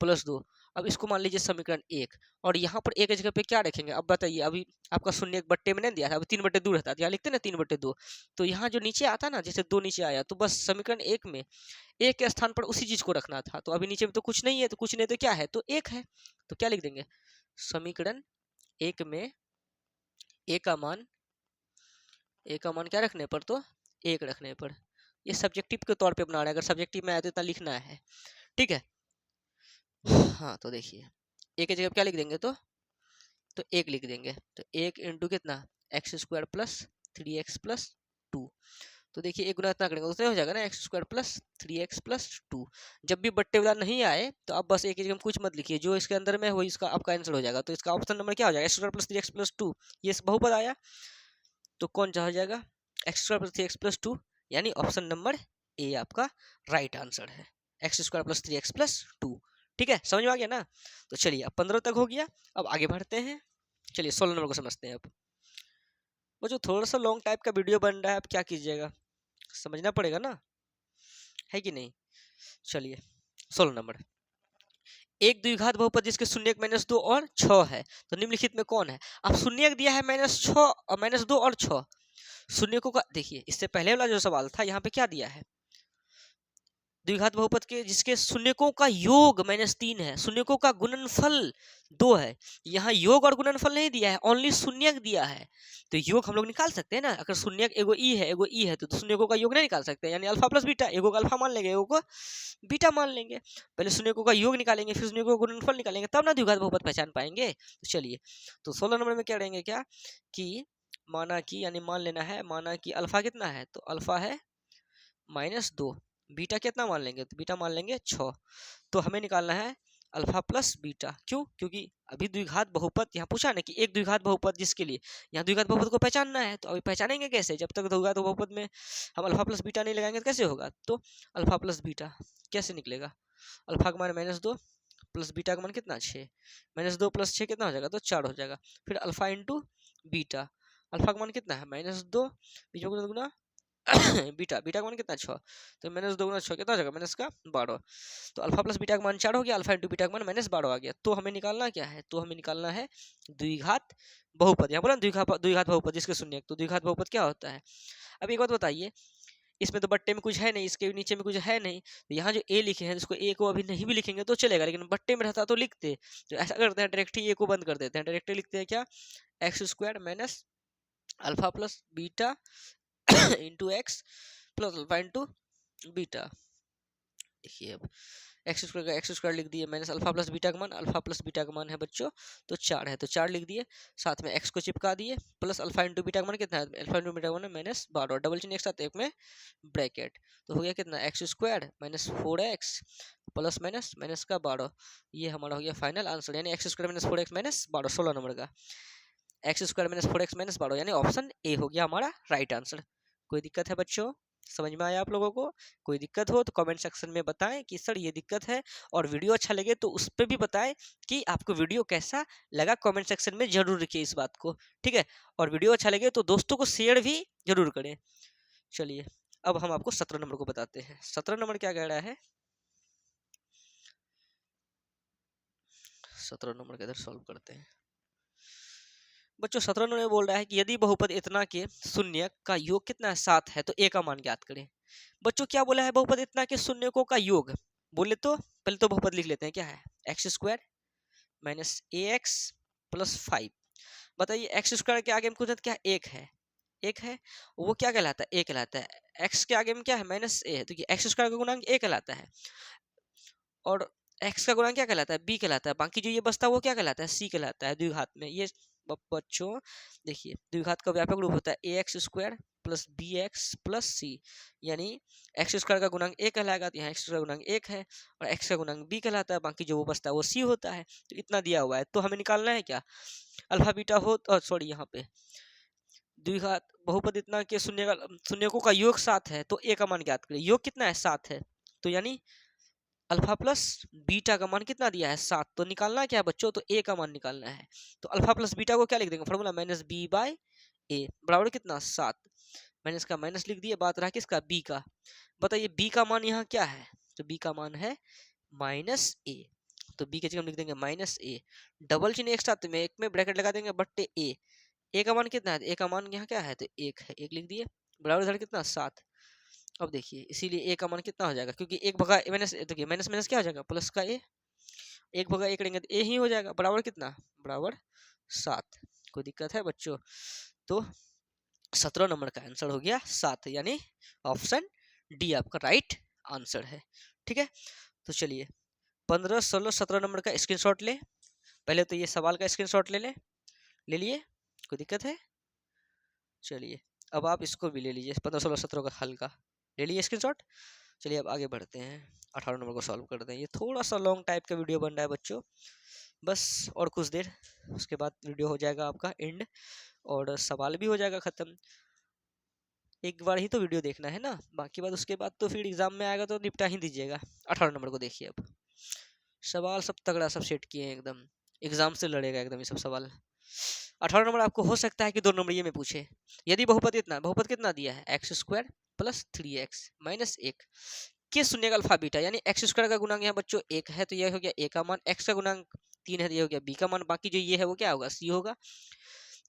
प्लस 2। अब इसको मान लीजिए समीकरण 1, और यहाँ पर एक जगह पे क्या रखेंगे, अब बताइए, अभी आपका शून्य 1/2 में नहीं दिया था, अब 3/2 रहता है, यहाँ लिखते ना 3/2, तो यहाँ जो नीचे आता ना, जैसे 2 नीचे आया, तो बस समीकरण 1 में एक के स्थान पर उसी चीज को रखना था। तो अभी नीचे में तो कुछ नहीं है, तो कुछ नहीं तो क्या है, तो 1 है, तो क्या लिख देंगे, समीकरण 1 में ए का मान, ए का मान क्या रखने पर, तो 1 रखने पर। ये सब्जेक्टिव के तौर पे बना रहे हैं, अगर सब्जेक्टिव में आया तो इतना लिखना है, ठीक है। हाँ तो देखिए ए की जगह क्या लिख देंगे, तो 1 लिख देंगे, तो 1 इंटू कितना, x² प्लस 3x प्लस 2, तो देखिए एक गुना इतना करेंगे उतना हो जाएगा ना, x square plus 3x plus 2। जब भी बट्टे वाला नहीं आए तो आप बस एक जगह कुछ मत लिखिए, जो इसके अंदर में वही इसका आपका आंसर हो जाएगा। तो इसका ऑप्शन नंबर क्या हो जाएगा, x square plus 3x plus 2, ये बहुपद आया तो कौन सा हो जाएगा, x square plus 3x plus 2, यानी ऑप्शन नंबर ए आपका राइट आंसर है, x square plus 3x plus 2। ठीक है, समझ में आ गया ना। तो चलिए अब 15 तक हो गया, अब आगे बढ़ते हैं। चलिए 16 नंबर को समझते हैं। अब वो जो थोड़ा सा लॉन्ग टाइप का वीडियो बन रहा है, अब क्या कीजिएगा, समझना पड़ेगा ना, है कि नहीं। चलिए 16 नंबर, एक द्विघात बहुपद जिसके शून्यक -2 और 6 है, तो निम्नलिखित में कौन है। अब शून्यक दिया है -6 और -2 और 6, शून्यकों का देखिए, इससे पहले वाला जो सवाल था यहाँ पे क्या दिया है, द्विघात बहुपद के जिसके शून्यकों का योग -3 है, शून्यकों का गुणनफल 2 है। यहाँ योग और गुणनफल नहीं दिया है, ओनली शून्यक दिया है। तो योग हम लोग निकाल सकते हैं ना, अगर शून्यक एगो ई है एगो ई है तो शून्यकों का योग नहीं निकाल सकते, यानी अल्फा प्लस बीटा, एगो का अल्फा मान लेंगे एगो को बीटा मान लेंगे। पहले शून्यकों का योग निकालेंगे, फिर शून्यकों का गुणनफल निकालेंगे, तब ना द्विघात बहुपद पहचान पाएंगे। तो चलिए, तो 16 नंबर में क्या रहेंगे, क्या कि माना कि, यानी मान लेना है, माना कि अल्फा कितना है, तो अल्फा है -2, बीटा कितना मान लेंगे, तो बीटा मान लेंगे 6। तो हमें निकालना है अल्फा प्लस बीटा, क्यों, क्योंकि अभी द्विघात बहुपद यहाँ पूछा ना कि एक द्विघात बहुपद जिसके लिए, यहाँ द्विघात बहुपद को पहचानना है। तो अभी पहचानेंगे कैसे, जब तक द्विघात बहुपद में हम अल्फा प्लस बीटा नहीं लगाएंगे तो कैसे होगा। तो अल्फा प्लस बीटा कैसे निकलेगा, अल्फा का मान -2 प्लस बीटा का मान कितना 6, -2 प्लस 6 कितना हो जाएगा, तो 4 हो जाएगा। फिर अल्फा इंटू बीटा, अल्फा का मान कितना है -2, बीच में गुना बीटा, बीटा का मान कितना 6, तो -2 गुना 6 कितना हो जाएगा, -12। तो अल्फा प्लस बीटा का मान 4 हो गया, अल्फा इंटू बीटा का मान -12 आ गया। तो हमें निकालना क्या है, तो हमें निकालना है द्विघात बहुपद, यहाँ बोला द्विघात बहुपद जिसके शून्यक, तो द्विघात बहुपद क्या होता है। अब एक बात बताइए, इसमें तो बट्टे में कुछ है नहीं, इसके नीचे में कुछ है नहीं, तो यहाँ जो ए लिखे हैं, इसको ए को अभी नहीं भी लिखेंगे तो चलेगा, लेकिन बट्टे में रहता तो लिखते। तो ऐसा करते हैं, डायरेक्ट ही ए को बंद कर देते हैं, डायरेक्ट लिखते हैं क्या, x square minus alpha plus beta into x plus alpha into beta. देखिए अब एक्स स्क्वायर लिख दिए, माइनस अल्फा प्लस बीटा का मान, अल्फा प्लस बीटा का मान है बच्चों तो 4 है, तो 4 लिख दिए, साथ में एक्स को चिपका दिए, प्लस अल्फा इंटू बीटा का मान कितना है, अल्फा इंटू बीटा का मान -12, डबल चिन्ह एक साथ एक में ब्रैकेट, तो हो गया कितना, x square minus 4x plus minus minus का 12, ये हमारा हो गया फाइनल आंसर, यानी x square minus 4x minus 12, 16 number का x square minus 4x minus 12, यानी ऑप्शन ए हो गया हमारा राइट आंसर। कोई दिक्कत है बच्चों, समझ में आया आप लोगों को, कोई दिक्कत हो तो कमेंट सेक्शन में बताएं कि सर ये दिक्कत है, और वीडियो अच्छा लगे तो उस पर भी बताएं कि आपको वीडियो कैसा लगा, कमेंट सेक्शन में जरूर लिखिए इस बात को, ठीक है। और वीडियो अच्छा लगे तो दोस्तों को शेयर भी जरूर करें। चलिए अब हम आपको 17 नंबर को बताते हैं। 17 नंबर क्या कह रहा है, 17 नंबर के इधर सॉल्व करते हैं बच्चों। 17 नंबर में बोल रहा है कि यदि बहुपद इतना के शून्य का योग कितना है, 7 है, तो ए का मान ज्ञात करें। बच्चों क्या बोला है, बहुपद इतना के शून्यकों का योग, बोले तो पहले तो बहुपद लिख लेते हैं, क्या है, एक्स स्क्वायर माइनस ए एक्स प्लस 5। बताइए एक्स स्क्वायर के आगे में कुछ क्या एक है, एक है, वो क्या कहलाता है, ए कहलाता है। एक्स के आगे में क्या है, माइनस ए है, तो एक्स स्क्वायर का गुणांक ए कहलाता है, और एक्स का गुणांक क्या कहलाता है, बी कहलाता है। बाकी जो ये बचता है वो क्या कहलाता है, सी कहलाता है द्विघात में। ये बच्चों देखिए, द्विघात का व्यापक रूप होता है a x square plus b x plus c, यानी एक्स स्क्वायर का गुणांक ए कहलाएगा, तो यहाँ एक्स का गुणांक 1 है, और एक्स का गुणांक बी कहलाता है, बाकी जो वो बचता है वो सी होता है। तो इतना दिया हुआ है, तो हमें निकालना है क्या, अल्फा बीटा हो, सॉरी यहाँ पे द्विघात बहुपद इतना के शून्यकों का योग 7 है, तो ए का मान ज्ञात करें। योग कितना है, 7 है, तो यानी अल्फा प्लस बीटा का मान कितना दिया है, 7, तो निकालना क्या है बच्चों, तो ए का मान निकालना है। तो अल्फा प्लस बीटा को क्या लिख देंगे, फॉर्मूला माइनस बी बाय ए बराबर कितना 7, माइनस का माइनस लिख दिए, बात रहा किसका, बी का। बताइए बी का मान यहाँ क्या है, तो बी का मान है -a, तो बी के जगह लिख देंगे -a, डबल चिन्ह एक साथ में एक में ब्रैकेट लगा देंगे बट्टे ए का मान कितना है, ए का मान यहाँ क्या है, तो 1 है, 1 लिख दिए, बराबर इधर कितना 7। अब देखिए इसीलिए ए का मान कितना हो जाएगा, क्योंकि एक भगा माइनस, देखिए माइनस माइनस क्या हो जाएगा, प्लस का ए, एक भगा एक करेंगे तो ए ही हो जाएगा, बराबर कितना, बराबर 7। कोई दिक्कत है बच्चों, तो 17 नंबर का आंसर हो गया 7, यानी ऑप्शन डी आपका राइट आंसर है, ठीक है। तो चलिए 15, 16, 17 नंबर का स्क्रीनशॉट ले, पहले तो ये सवाल का स्क्रीनशॉट ले लिए, कोई दिक्कत है। चलिए अब आप इसको भी ले लीजिए, 15, 16, 17 का हल का ले लीजिए स्क्रीनशॉट। चलिए अब आगे बढ़ते हैं, 18 नंबर को सॉल्व करते हैं। ये थोड़ा सा लॉन्ग टाइप का वीडियो बन रहा है बच्चों, बस और कुछ देर उसके बाद वीडियो हो जाएगा आपका एंड और सवाल भी हो जाएगा ख़त्म। एक बार ही तो वीडियो देखना है ना, बाकी बात उसके बाद तो फिर एग्जाम में आएगा तो निपटा ही दीजिएगा। 18 नंबर को देखिए, अब सवाल सब तगड़ा सब सेट किए हैं एकदम, एग्जाम से लड़ेगा एकदम ये सब सवाल। 18 नंबर आपको हो सकता है कि 2 नंबर ये में पूछे, यदि बहुपद इतना, बहुपद कितना दिया है x square plus 3x minus 1 के शून्य का अल्फा बीटा, यानी एक्स स्क्वायर का गुणांक यहाँ बच्चों 1 है तो यह हो गया a का मान, x का गुणांक 3 है तो यह हो गया b का मान, बाकी जो ये है वो क्या होगा c होगा।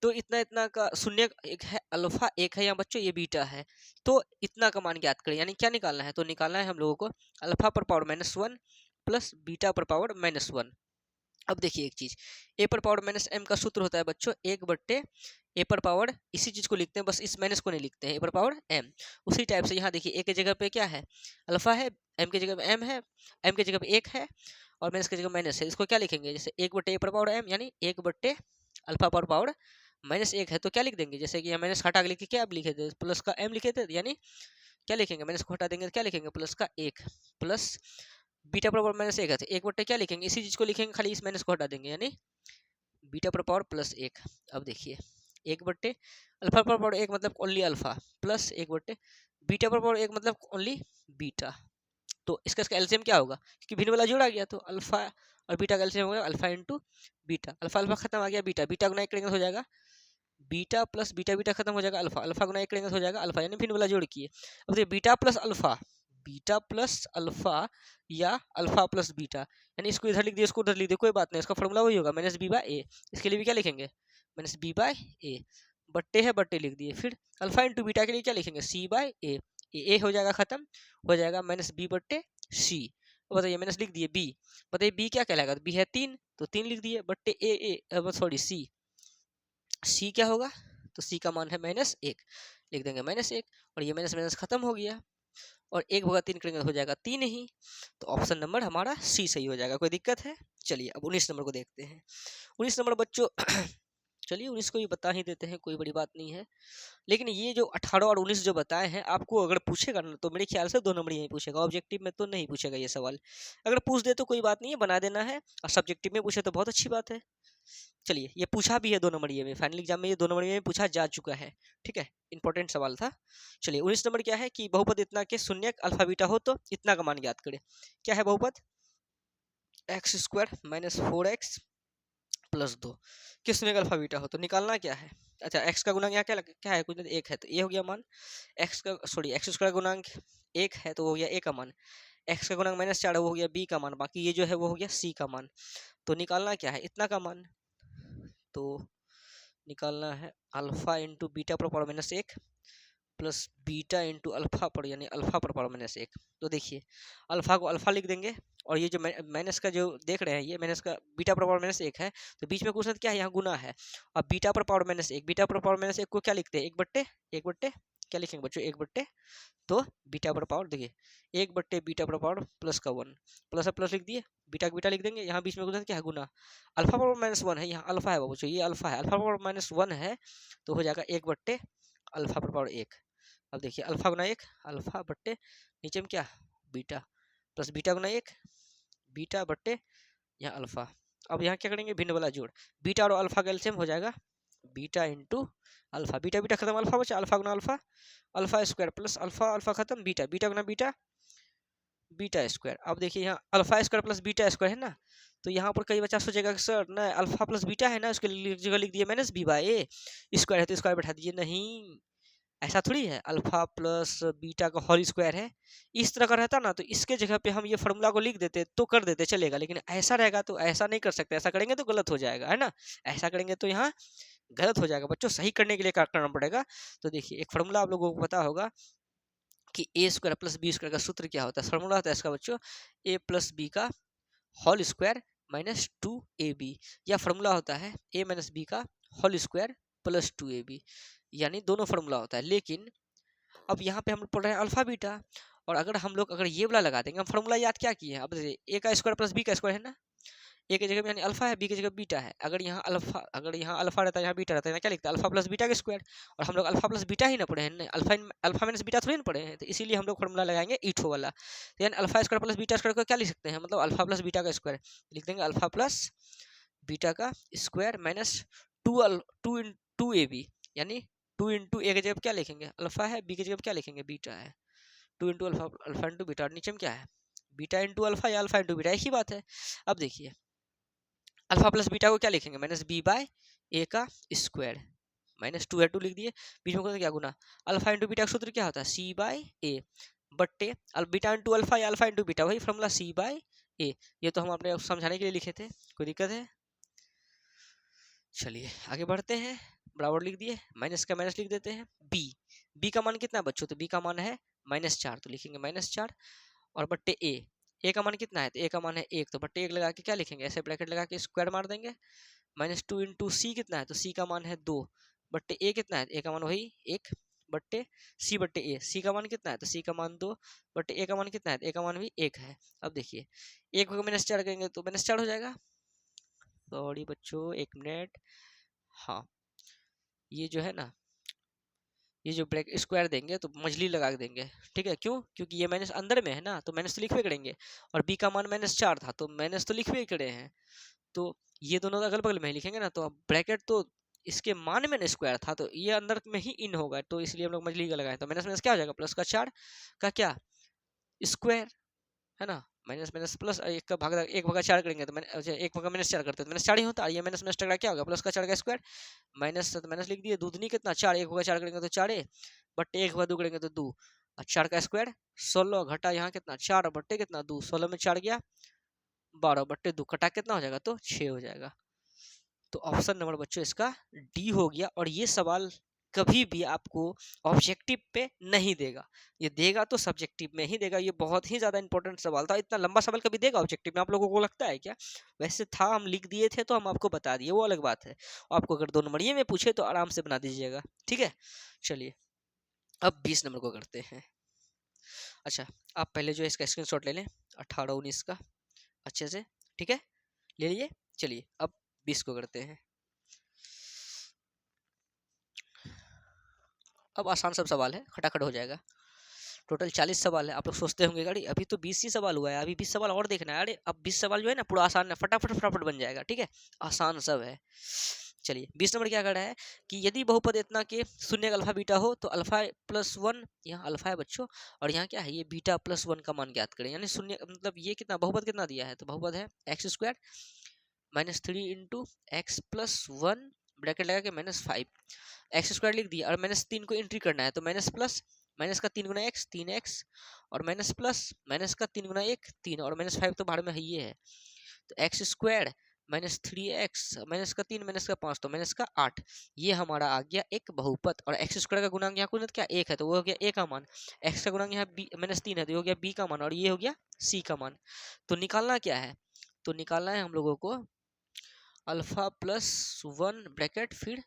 तो इतना इतना का शून्य एक है, अल्फा एक है यहाँ बच्चों, ये बीटा है, तो इतना का मान ज्ञात करें, यानी क्या निकालना है, तो निकालना है हम लोगों को अल्फा पर पावर -1 प्लस बीटा पर पावर -1। अब देखिए एक चीज, ए पर पावर -m का सूत्र होता है बच्चों 1/, ए पर पावर, इसी चीज को लिखते हैं बस इस माइनस को नहीं लिखते हैं, ए पर पावर m। उसी टाइप से यहाँ देखिए ए के जगह पे क्या है अल्फा है, m के जगह पे m है, m के जगह पे 1 है और माइनस की जगह माइनस है, इसको क्या लिखेंगे जैसे 1/, ए पर पावर m यानी 1/, अल्फा पर पावर -1 है तो क्या लिख देंगे, जैसे कि यहाँ माइनस हटा के लिखे क्या आप लिखे थे प्लस का m लिखे थे, यानी क्या लिखेंगे माइनस को हटा देंगे तो क्या लिखेंगे प्लस का 1 प्लस बीटा पर पावर -1 है तो 1/, क्या लिखेंगे इसी चीज को लिखेंगे, खाली इस माइनस को हटा देंगे यानी बीटा पर पावर +1। अब देखिए 1/, अल्फा पर पावर 1 मतलब ओनली अल्फा प्लस 1/, बीटा पर पावर 1 मतलब ओनली बीटा, तो इसका एलसीएम क्या होगा, क्योंकि भिन्न वाला जोड़ा गया तो अल्फा और बीटा का एलसीएम होगा alpha into beta, alpha alpha खत्म आ गया, बीटा बीटा गुना 1 करेंगे तो हो जाएगा बीटा प्लस बीटा बीटा खत्म हो जाएगा अल्फा, अल्फा गुना 1 करेंगे तो हो जाएगा अल्फा, यानी भिन्न वाला जोड़ किए। अब देखिए बीटा प्लस अल्फा या अल्फा प्लस बीटा, यानी इसको इधर लिख दिए इसको उधर लिख दिए कोई बात नहीं, इसका फॉर्मूला वही होगा -b/a। इसके लिए भी क्या लिखेंगे -b/a, बट्टे है बट्टे लिख दिए, फिर अल्फा इंटू बीटा के लिए क्या लिखेंगे c/a, ए हो जाएगा खत्म, हो जाएगा -b/c। बताइए मैंने लिख दिए b, बताइए b क्या कहलाएगा, b है 3 तो 3 लिख दिए बट्टे a सॉरी c क्या होगा, तो c का मान है -1 लिख देंगे -1 और ये माइनस माइनस खत्म हो गया और 1/3 करेंगे तो हो जाएगा 3 ही, तो ऑप्शन नंबर हमारा सी सही हो जाएगा। कोई दिक्कत है? चलिए अब 19 नंबर को देखते हैं। 19 नंबर बच्चों चलिए 19 को भी बता ही देते हैं, कोई बड़ी बात नहीं है, लेकिन ये जो 18 और 19 जो बताए हैं आपको अगर पूछेगा ना तो मेरे ख्याल से 2 नंबर यही पूछेगा, ऑब्जेक्टिव में तो नहीं पूछेगा ये सवाल। अगर पूछ दे तो कोई बात नहीं है, बना देना है, और सब्जेक्टिव में पूछे तो बहुत अच्छी बात है। चलिए ये पूछा भी है 2 नंबर ये में, फाइनल एग्जाम में ये 2 नंबर में पूछा जा चुका है, ठीक है, इंपॉर्टेंट सवाल था। चलिए 19 नंबर क्या है कि बहुपद इतना के शून्य अल्फा बीटा हो तो इतना का मान ज्ञात करें। क्या है बहुपद, x² - 4x + 2 के शून्य का अल्फा बीटा हो तो निकालना क्या है। अच्छा x का गुणांक यहाँ क्या है कुछ नहीं 1 है तो ये हो गया मान, x² का गुणांक 1 है तो हो गया a का मान, x का गुणांक -4 है वो हो गया b का मान, बाकी ये जो है वो हो गया c का मान। तो निकालना क्या है इतना का मान, तो निकालना है अल्फा इंटू बीटा पर power -1 plus beta into alpha पर यानी अल्फा पर पावर -1। तो देखिए अल्फा को अल्फा लिख देंगे और ये जो माइनस का जो देख रहे हैं ये माइनस का बीटा पर पावर -1 है तो बीच में कुछ क्या है यहाँ गुना है, और बीटा पर पावर -1, बीटा पर पावर -1 को क्या लिखते हैं 1/, क्या लिखेंगे बच्चों 1/, तो बीटा पर पावर देखिए 1/, बीटा पर पावर प्लस का 1 प्लस लिख दिए, बीटा का बीटा लिख देंगे, यहाँ बीच में कुछ क्या है गुना, अल्फा पावर -1 है, यहाँ अल्फा है बच्चों, ये अल्फा है, अल्फा पावर -1 है तो हो जाएगा 1/, अल्फा पर पावर 1। अब देखिए अल्फा गुना 1 अल्फा बट्टे नीचे में क्या बीटा प्लस बीटा गुना 1 बीटा बट्टे यहाँ अल्फा। अब यहाँ क्या करेंगे भिन्न वाला जोड़, बीटा और अल्फा का एलसीएम हो जाएगा beta into alpha, beta beta खत्म अल्फा बचा, अल्फा गुना alpha, alpha square plus alpha alpha खत्म बीटा, बीटा गुना बीटा बीटा स्क्वायर। अब देखिए यहाँ alpha square plus beta square है ना, तो यहाँ पर कई बच्चा सोचेगा कि सर ना अल्फा प्लस बीटा है ना उसके जगह लिख दिए -b/a, स्क्वायर है तो स्क्वायर बैठा दीजिए, नहीं ऐसा थोड़ी है, अल्फा प्लस बीटा का होल स्क्वायर है, इस तरह का रहता ना तो इसके जगह पे हम ये फार्मूला को लिख देते तो कर देते चलेगा, लेकिन ऐसा रहेगा तो ऐसा नहीं कर सकते, ऐसा करेंगे तो गलत हो जाएगा है ना, ऐसा करेंगे तो यहाँ गलत हो जाएगा बच्चों, सही करने के लिए क्या करना पड़ेगा। तो देखिए एक फार्मूला आप लोगों को पता होगा कि a² + b² का सूत्र क्या होता है, फार्मूला होता है इसका बच्चों a + b का होल स्क्वायर -2ab, या फार्मूला होता है a - b का होल स्क्वायर प्लस 2ab, यानी दोनों फार्मूला होता है। लेकिन अब यहाँ पे हम पढ़ रहे हैं अल्फा बीटा, और अगर हम लोग अगर ये वाला लगा देंगे, हम फार्मूला याद क्या किए हैं, अब a² + b² है ना, ए की जगह यानी अल्फा है, बी की जगह बीटा है। अगर यहाँ अल्फा रहता है, यहाँ बीटा रहता है, यहाँ क्या लिखता है अल्फा प्लस बीटा का स्क्वायर। और हम लोग अल्फा प्लस बीटा ही ना पढ़े हैं, अल्फा माइनस बीटा थोड़ी ना पढ़े हैं, तो इसीलिए हम लोग फॉर्मूला लगाएंगे ईटो वाला। तो यानी alpha square plus beta square को क्या लिख सकते हैं, मतलब अल्फा प्लस बीटा का स्क्वायर लिख देंगे, अल्फा प्लस बीटा का square minus two A B, यानी 2 इंटू ए की जगह क्या लिखेंगे अल्फा है, बी की जगह क्या लिखेंगे बीटा है, 2 into alpha, alpha into beta, और नीचे में क्या है बीटा इंटू अल्फा या अल्फा इंटू बीटा, एक ही बात है। अब देखिए अल्फा प्लस बीटा को क्या लिखेंगे माइनस बी बाय ए का स्क्वायर, माइनस 2 है 2 लिख दिए, बीच में क्या गुना, अल्फा इंटू बीटा का सूत्र क्या होता है सी बाय ए बट्टे बीटा इंटू अल्फा या अल्फा इंटू बीटा, वही फॉर्मूला सी बाय ए। ये तो हम अपने समझाने के लिए लिखे थे, कोई दिक्कत है। चलिए आगे बढ़ते हैं, बराबर लिख दिए, माइनस का माइनस लिख देते हैं। बी का मान कितना बच्चों, तो बी का मान है -4, तो लिखेंगे -4 और बट्टे ए का मान कितना है, तो ए का मान है 1, तो बट्टे 1 लगा के क्या लिखेंगे, ऐसे ब्रैकेट लगा के स्क्वायर मार देंगे। -2 इंटू सी कितना है, तो सी का मान है 2 बट्टे ए कितना है, ए का मान वही 1 बट्टे सी बट्टे ए, सी का मान कितना है, तो सी का मान 2 बट्टे ए का मान कितना है, तो ए का मान भी 1 है। अब देखिए 1 को -4 करेंगे तो -4 हो जाएगा, सॉरी बच्चों 1 मिनट, हाँ ये जो है ना, ये जो ब्रैक स्क्वायर देंगे तो मजली लगा के देंगे, ठीक है, क्यों, क्योंकि ये माइनस अंदर में है ना, तो माइनस तो लिखवे करेंगे, और बी का मान -4 था तो माइनस तो लिखवे करे हैं, तो ये दोनों अगल बगल में ही लिखेंगे ना, तो अब ब्रैकेट तो इसके मान में स्क्वायर था तो ये अंदर में ही इन होगा, तो इसलिए हम लोग मजली का लगाए, तो माइनस माइनस क्या हो जाएगा प्लस का 4 का क्या स्क्वायर, है ना, माइनस माइनस प्लस, एक भागा 4 करेंगे तो अच्छा 1 भागा -4 करते हैं तो -4 ही होता है, ये माइनस माइनस टकरा क्या होगा प्लस का 4 का स्क्वायर, माइनस तो माइनस लिख दिए, दूधनी कितना 4, 1 भागा 4 करेंगे तो 4 बट्टे 1 भागा 2 करेंगे तो 2, और 4 का स्क्वायर 16 घटा यहाँ कितना 4 बट्टे कितना 2, 16 में 4 गया 12 बट्टे 2 कटा कितना हो जाएगा, तो 6 हो जाएगा। तो ऑप्शन नंबर बच्चों इसका डी हो गया। और ये सवाल कभी भी आपको ऑब्जेक्टिव पे नहीं देगा, ये देगा तो सब्जेक्टिव में ही देगा, ये बहुत ही ज्यादा इंपॉर्टेंट सवाल था। इतना लंबा सवाल कभी देगा ऑब्जेक्टिव में, आप लोगों को लगता है क्या, वैसे था, हम लिख दिए थे तो हम आपको बता दिए, वो अलग बात है। आपको अगर 2 नंबरिए में पूछे तो आराम से बना दीजिएगा, ठीक है। चलिए अब 20 नंबर को करते हैं। अच्छा आप पहले जो है इसका स्क्रीनशॉट ले लें 18 19 का अच्छे से, ठीक है, ले लिए। चलिए अब 20 को करते हैं। अब आसान सब सवाल है, खटाखट हो जाएगा। टोटल 40 सवाल है। आप लोग सोचते होंगे गाड़ी अभी तो 20 ही सवाल हुआ है, अभी 20 सवाल और देखना है। अरे अब 20 सवाल जो है ना पूरा आसान है, फटाफट फटाफट बन जाएगा, ठीक है, आसान सब है। चलिए 20 नंबर क्या कर रहा है कि यदि बहुपद इतना के शून्य अल्फा बीटा हो तो अल्फा प्लस 1, यहाँ अल्फा है बच्चों, और यहाँ क्या है ये बीटा प्लस 1 का मान ज्ञात करें। यानी शून्य मतलब ये कितना बहुपद कितना दिया है, तो बहुपद है x square -3 into x plus 1 bracket लगा के -5, एक्स स्क्वायर लिख दिया और -3 को एंट्री करना है, तो माइनस प्लस माइनस का 3 गुना एक्स 3x, और माइनस प्लस माइनस का 3 गुना 1 3, और -5 तो बाहर में है ये है, तो एक्स स्क्वायर -3x माइनस का 3 माइनस का 5 तो माइनस का 8, ये हमारा आ गया एक बहुपद। और एक्स स्क्वायर का गुणांक यहाँ गुणित क्या 1 है, तो वो हो गया a का मान, x का गुणांक यहाँ -3 है तो ये हो गया b का मान, और ये हो गया c का मान। तो निकालना क्या है, तो निकालना है हम लोगों को अल्फा प्लस 1 ब्रैकेट फिर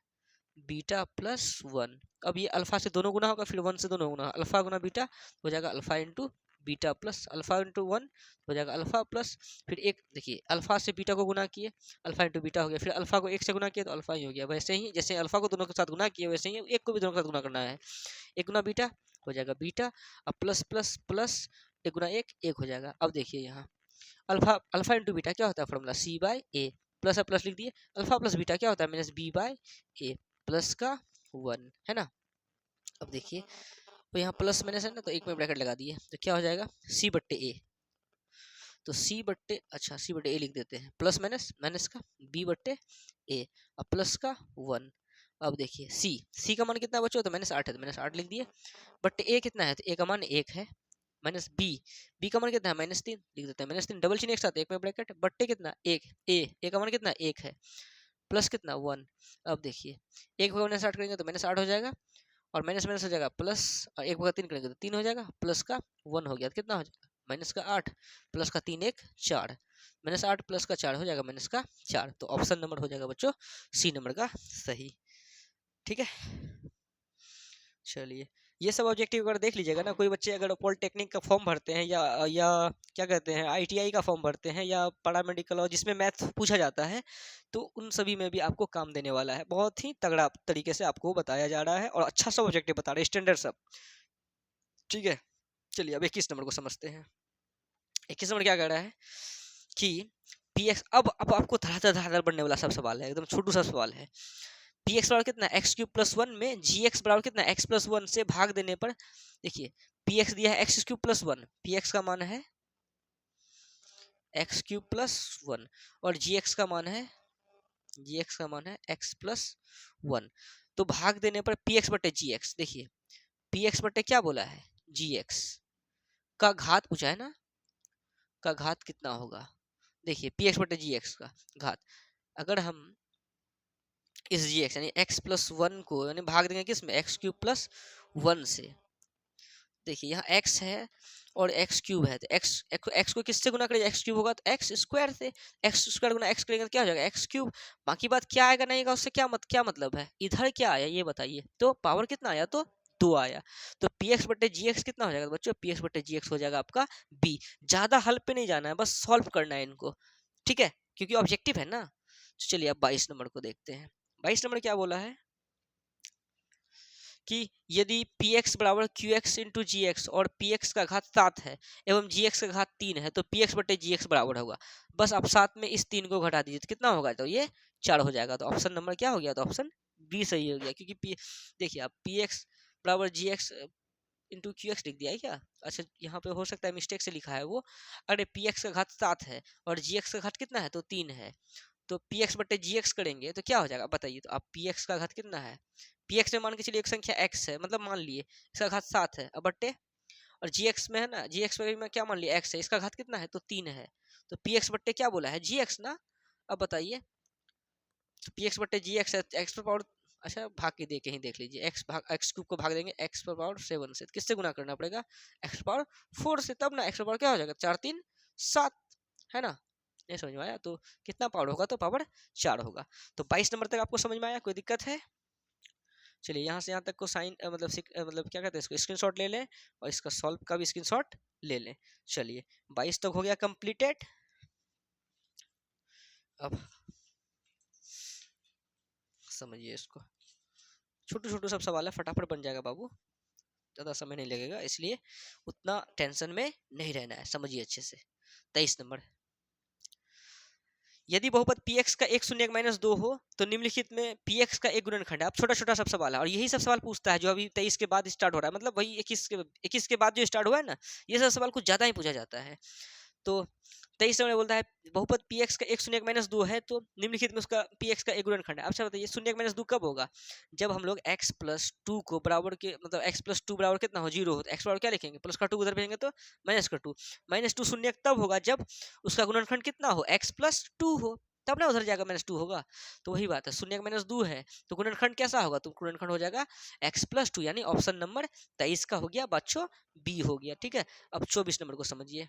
बीटा प्लस 1। अब ये अल्फा से दोनों गुना होगा, फिर 1 से दोनों गुना, अल्फा गुना बीटा हो जाएगा alpha into beta plus alpha into 1 हो जाएगा अल्फा प्लस, फिर एक देखिए अल्फा से बीटा को गुना किए अल्फा इंटू बीटा हो गया, फिर अल्फा को 1 से गुना किया तो अल्फा ही हो गया। वैसे ही जैसे अल्फा को दोनों के साथ गुना किए वैसे ही एक को भी दोनों के साथ गुना करना है, 1 गुना बीटा हो जाएगा बीटा, अब प्लस प्लस प्लस 1 गुना 1 हो जाएगा। अब देखिए यहाँ अल्फा अल्फा इंटू बीटा क्या होता है फॉर्मूला सी बाय ए, प्लस प्लस लिख दिए, अल्फा प्लस बीटा क्या होता है माइनस बी बाय ए प्लस का 1, है ना। अब देखिए तो यहाँ प्लस माइनस है ना, तो एक में ब्रैकेट लगा दिए तो क्या हो जाएगा सी बट्टे ए, तो सी बट्टे अच्छा सी बट्टे ए लिख देते हैं, प्लस माइनस माइनस का बी बट्टे ए, अब प्लस का 1। अब देखिए सी का मान कितना बच्चों, तो -8 है तो -8 लिख दिए, बट्टे ए कितना है, तो ए का मान 1 है, माइनस बी का मान कितना है -3 लिख देते हैं, -3 डबल चिन्ह एक साथ एक में ब्रैकेट, बट्टे कितना 1 ए का मान कितना 1 है, प्लस कितना 1। अब देखिए 1 भागा -8 करेंगे तो -8 हो जाएगा, और माइनस माइनस हो जाएगा प्लस, और 1 भागा 3 करेंगे तो 3 हो जाएगा, प्लस का 1 हो गया तो कितना हो जाएगा माइनस का 8 प्लस का 3 1 4, -8 प्लस का 4 हो जाएगा माइनस का 4। तो ऑप्शन नंबर हो जाएगा बच्चों सी नंबर का सही, ठीक है। चलिए ये सब ऑब्जेक्टिव अगर देख लीजिएगा ना, कोई बच्चे अगर पॉलिटेक्निक का फॉर्म भरते हैं या क्या कहते हैं आईटीआई का फॉर्म भरते हैं या पैरामेडिकल और जिसमें मैथ पूछा जाता है, तो उन सभी में भी आपको काम देने वाला है। बहुत ही तगड़ा तरीके से आपको बताया जा रहा है और अच्छा सब ऑब्जेक्टिव बता रहे हैं, स्टैंडर्ड सब। ठीक है, चलिए अब 21 नंबर को समझते हैं। 21 नंबर क्या कह रहा है कि पी एक्स, अब आपको धड़ाधड़ धड़ाधड़ बढ़ने वाला सब सवाल है, एकदम छोटू सा सवाल है। पी एक्स बराबर कितना, एक्स क्यूब प्लस वन में जी एक्स बराबर कितना, एक्स प्लस वन से भाग देने पर, देखिए पी एक्स दिया है x cube plus one, P x का मान है एक्स क्यूब प्लस वन और जी एक्स का मान है, जी एक्स का मान है एक्स प्लस वन। तो भाग देने पर पी एक्स बटे जी एक्स, देखिए पी एक्स बटे क्या बोला है, जी एक्स का घात पूछा है ना, का घात कितना होगा। देखिए पी एक्स बटे जी एक्स का घात, अगर हम इस जी एक्स यानी एक्स प्लस वन को यानी भाग देंगे किस में, एक्स क्यूब प्लस वन से। देखिए यहाँ x है और x क्यूब है, तो x को किससे गुना करेंगे, x क्यूब होगा तो x स्क्वायर से, x स्क्वायर गुना x करेंगे तो क्या हो जाएगा, x क्यूब। बाकी बात क्या आएगा नहीं आएगा उससे क्या मतलब है, इधर क्या आया ये बताइए। तो पावर कितना आया, तो 2 आया। तो पी एक्स बटे जी एक्स कितना हो जाएगा बच्चों, पी एक्स बटे जी एक्स हो जाएगा आपका b। ज्यादा हल पे नहीं जाना है, बस सॉल्व करना है इनको, ठीक है, क्योंकि ऑब्जेक्टिव है ना। तो चलिए अब 22 नंबर को देखते हैं। 22 नंबर क्या बोला है कि यदि पी एक्स बराबर क्यू एक्स इंटू जी एक्स और पी एक्स का घात 7 है एवं जी एक्स का घात 3 है तो पी एक्स बटे जी एक्स बराबर होगा। बस आप साथ में इस 3 को घटा दीजिए तो कितना होगा, तो ये 4 हो जाएगा। तो ऑप्शन नंबर क्या हो गया, तो ऑप्शन बी सही हो गया, क्योंकि पी, देखिए आप पी एक्स बराबर जी एक्स इंटू क्यू एक्स लिख दिया है क्या, अच्छा यहाँ पे हो सकता है मिस्टेक से लिखा है वो। अरे पी एक्स का घात 7 है और जी एक्स का घात कितना है, तो 3 है। तो पी एक्स बटे जी एक्स करेंगे तो क्या हो जाएगा बताइए। तो आप पी एक्स का घात कितना है, पी एक्स में मान के चलिए एक संख्या x है, मतलब मान लिए इसका घात 7 है, अब बट्टे, और जी एक्स में है ना, जी एक्स में क्या मान लिया x है, इसका घात कितना है, तो 3 है। तो पी एक्स बट्टे क्या बोला है, जी एक्स ना। अब बताइए, तो पी एक्स बट्टे जी एक्स है, एक्स पर पावर, अच्छा भाग के दे के ही देख लीजिए, एक्स भाग एक्स क्यूब को भाग देंगे एक्स पर पावर 7 से, किससे गुना करना पड़ेगा, एक्स पावर 4 से, तब ना एक्स पर पावर क्या हो जाएगा, 4 3 7, है ना। नहीं समझ में आया, तो कितना पावर होगा, तो पावर 4 होगा। तो 22 नंबर तक आपको समझ में आया, कोई दिक्कत है। चलिए यहाँ से यहाँ तक को साइन मतलब क्या कहते हैं इसको, स्क्रीनशॉट ले लें और इसका सॉल्व का भी स्क्रीनशॉट ले लें। चलिए 22 तक हो गया कंप्लीटेड। अब समझिए इसको, छोटू छोटू सब सवाल है, फटाफट बन जाएगा बाबू, ज़्यादा समय नहीं लगेगा, इसलिए उतना टेंशन में नहीं रहना है, समझिए अच्छे से। 23 नंबर, यदि बहुपद px का एक शून्य माइनस 2 हो तो निम्नलिखित में px का एक गुणनखंड है। अब छोटा छोटा सब सवाल है और यही सब सवाल पूछता है जो अभी 23 के बाद स्टार्ट हो रहा है, मतलब वही 21 के बाद जो स्टार्ट हुआ है ना, ये सब सवाल कुछ ज्यादा ही पूछा जाता है। तो 23 में बोलता है बहुपद px का एक शून्य माइनस 2 है तो निम्नलिखित में उसका px का एक गुणनखंड है। अब बताइए शून्य माइनस 2 कब होगा, जब हम लोग x प्लस टू को बराबर के मतलब x प्लस टू बराबर कितना हो, 0 हो, तो x बराबर क्या लिखेंगे, प्लस का 2 उधर भेजेंगे तो माइनस का 2। माइनस 2 शून्य तब होगा जब उसका गुणनखंड कितना हो, x प्लस टू हो, तब ना उधर जाएगा माइनस 2 होगा। तो वही बात है, शून्य माइनस 2 है तो गुणनखंड कैसा होगा, तो गुणनखंड हो जाएगा x प्लस टू, यानी ऑप्शन नंबर 23 का हो गया बच्चों, बी हो गया। ठीक है, अब 24 नंबर को समझिए,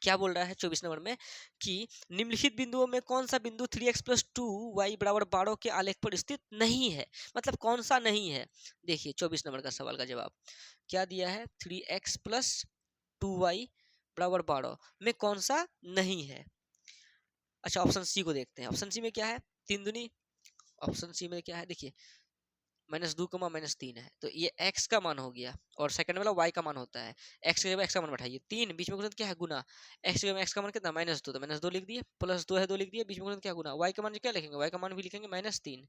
क्या बोल रहा है 24 नंबर में कि निम्नलिखित बिंदुओं में कौन सा बिंदु 3x प्लस टू वाई बराबर 12 के आलेख पर स्थित नहीं है, मतलब कौन सा नहीं है। देखिए 24 नंबर का सवाल का जवाब क्या दिया है, 3x प्लस टू वाई बराबर 12 में कौन सा नहीं है। अच्छा ऑप्शन सी को देखते हैं, ऑप्शन सी में क्या है, 3 दूनी, ऑप्शन सी में क्या है देखिए -2, -3 है, तो ये x का मान हो गया और सेकंड वाला y का मान होता है। x की जगह x का मान बैठाइए, 3 बीच में गुणन क्या है, गुना, x की जगह x का मान कितना -2, तो -2 लिख दिए, +2 है 2 लिख दिए, बीच में गुणन क्या गुना, y का मान क्या लिखेंगे, y का मान भी लिखेंगे -3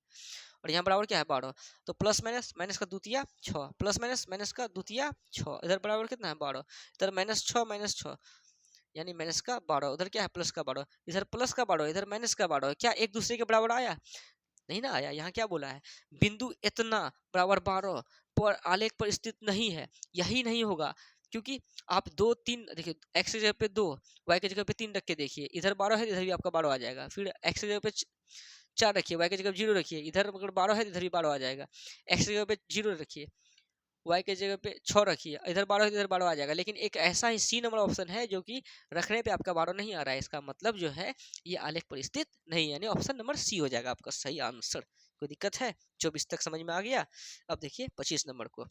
और यहाँ बराबर क्या है 12, तो प्लस माइनस माइनस का द्वितीय 6 प्लस माइनस माइनस का द्वितीय 6, इधर बराबर कितना है 12, इधर -6 यानी माइनस का 12, उधर क्या है प्लस का 12, इधर प्लस का 12 इधर माइनस का 12, क्या एक दूसरे के बराबर आया, नहीं ना आया। यहाँ क्या बोला है, बिंदु इतना बराबर 12 पर आलेख पर स्थित नहीं है, यही नहीं होगा क्योंकि आप 2 3 देखिए, x की जगह पे 2 y की जगह पे 3 रख के देखिए, इधर 12 है इधर भी आपका 12 आ जाएगा, फिर x की जगह पे 4 रखिए, y की जगह पे 0 रखिए, इधर अगर 12 है इधर भी 12 आ जाएगा, x की जगह पे 0 रखिए, y की जगह पे 6 रखिए, इधर 12 है इधर 12 आ जाएगा। लेकिन एक ऐसा ही सी नंबर ऑप्शन है जो कि रखने पे आपका 12 नहीं आ रहा है, इसका मतलब जो है ये आलेख पर स्थित नहीं, यानी ऑप्शन नंबर सी हो जाएगा आपका सही आंसर। कोई दिक्कत है, 24 तक समझ में आ गया। अब देखिए 25 नंबर को,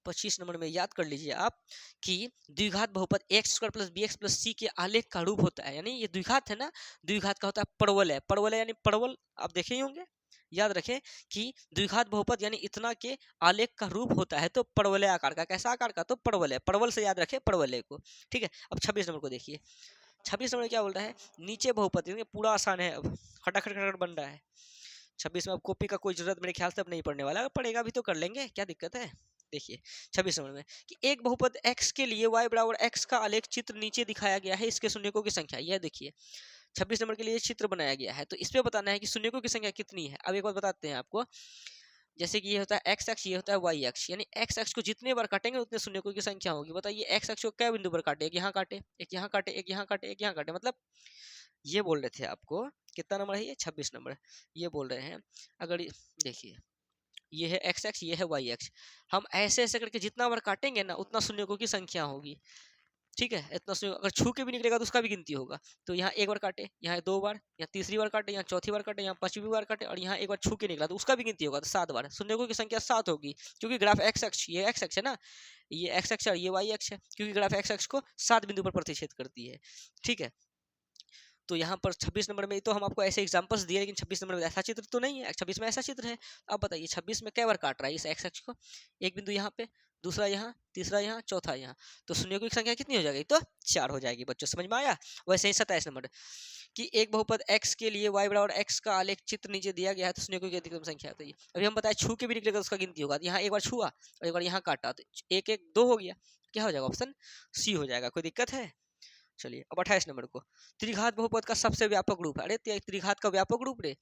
25 नंबर में याद कर लीजिए आप कि द्विघात बहुपद x square plus b x plus c के आलेख का रूप होता है, यानी ये द्विघात है ना, द्विघात का होता है परवलय है, परवलय यानी परवल आप देखे ही होंगे, याद रखें कि द्विघात बहुपद यानी इतना के आलेख का रूप होता है तो परवलय आकार का, कैसा आकार का, तो परवलय, परवल से याद रखें परवलय को। ठीक है, अब 26 नंबर को देखिए, 26 नंबर क्या बोल रहा है, नीचे बहुपद, पूरा आसान है, अब खटाखट खटाखट बन रहा है। 26 में अब कॉपी का कोई जरूरत मेरे ख्याल से अब नहीं पढ़ने वाला, अगर पढ़ेगा भी तो कर लेंगे, क्या दिक्कत है। देखिए 26 नंबर में कि एक बहुपद x के लिए y बराबर x का आलेख चित्र नीचे दिखाया गया है, इसके शून्यकों की संख्या, यह देखिए 26 नंबर के लिए चित्र बनाया गया है, तो इस पे बताना है कि शून्यकों की संख्या कितनी है। अब एक बात बताते हैं आपको, जैसे कि ये होता है x अक्ष, ये होता है y अक्ष, यानी x अक्ष को जितने बार काटेंगे उतने शून्यकों की संख्या होगी। बताइए x अक्ष को क्या बिंदु पर काटे, एक यहाँ काटे, एक यहाँ काटे, एक यहाँ काटे, एक यहाँ काटे, मतलब ये बोल रहे थे आपको कितना नंबर है ये 26 नंबर, ये बोल रहे हैं अगर देखिए ये है x अक्ष, ये है y अक्ष, हम ऐसे ऐसे करके जितना बार काटेंगे ना उतना शून्यकों की संख्या होगी। ठीक है, इतना अगर छू के भी निकलेगा तो उसका भी गिनती होगा। तो यहाँ एक बार काटे, यहाँ 2 बार, यहाँ तीसरी बार काटे, यहाँ चौथी बार काटे, यहाँ पांचवी बार काटे, और यहाँ एक बार छू के निकला तो उसका भी गिनती होगा, तो 7 बार शून्यकों की संख्या 7 होगी। क्योंकि ग्राफ एक्स अक्ष, ये एक्स अक्ष है ना, ये एक्स अक्ष और ये वाई अक्ष है, क्योंकि ग्राफ एक्स अक्ष को 7 बिंदु पर प्रतिच्छेद करती है। ठीक है, तो यहाँ पर 26 नंबर में तो हम आपको ऐसे एग्जांपल्स दिए, लेकिन 26 नंबर में ऐसा चित्र तो नहीं है, 26 में ऐसा चित्र है। अब बताइए 26 में कै बार काट रहा है इस एक्स अक्ष को, एक बिंदु यहाँ पे, दूसरा यहाँ, तीसरा यहाँ, चौथा यहाँ, तो शून्यकों की संख्या कितनी हो जाएगी, तो 4 हो जाएगी बच्चों, समझ में आया। वैसे ही 27 नंबर कि एक बहुपद x के लिए y बराबर x का आलेख चित्र नीचे दिया गया है, तो शून्यकों की अधिकतम संख्या होती है। अभी हम बताए छू के भी निकलेगा तो उसका गिनती होगा, यहाँ एक बार छुआ और एक बार यहाँ काटा, तो 1 1 2 हो गया, क्या हो जाएगा, ऑप्शन सी हो जाएगा। कोई दिक्कत है। चलिए अब 28 नंबर को, त्रिघात बहुपद का सबसे व्यापक रूप है। अरे त्रिघात का व्यापक रूप रे,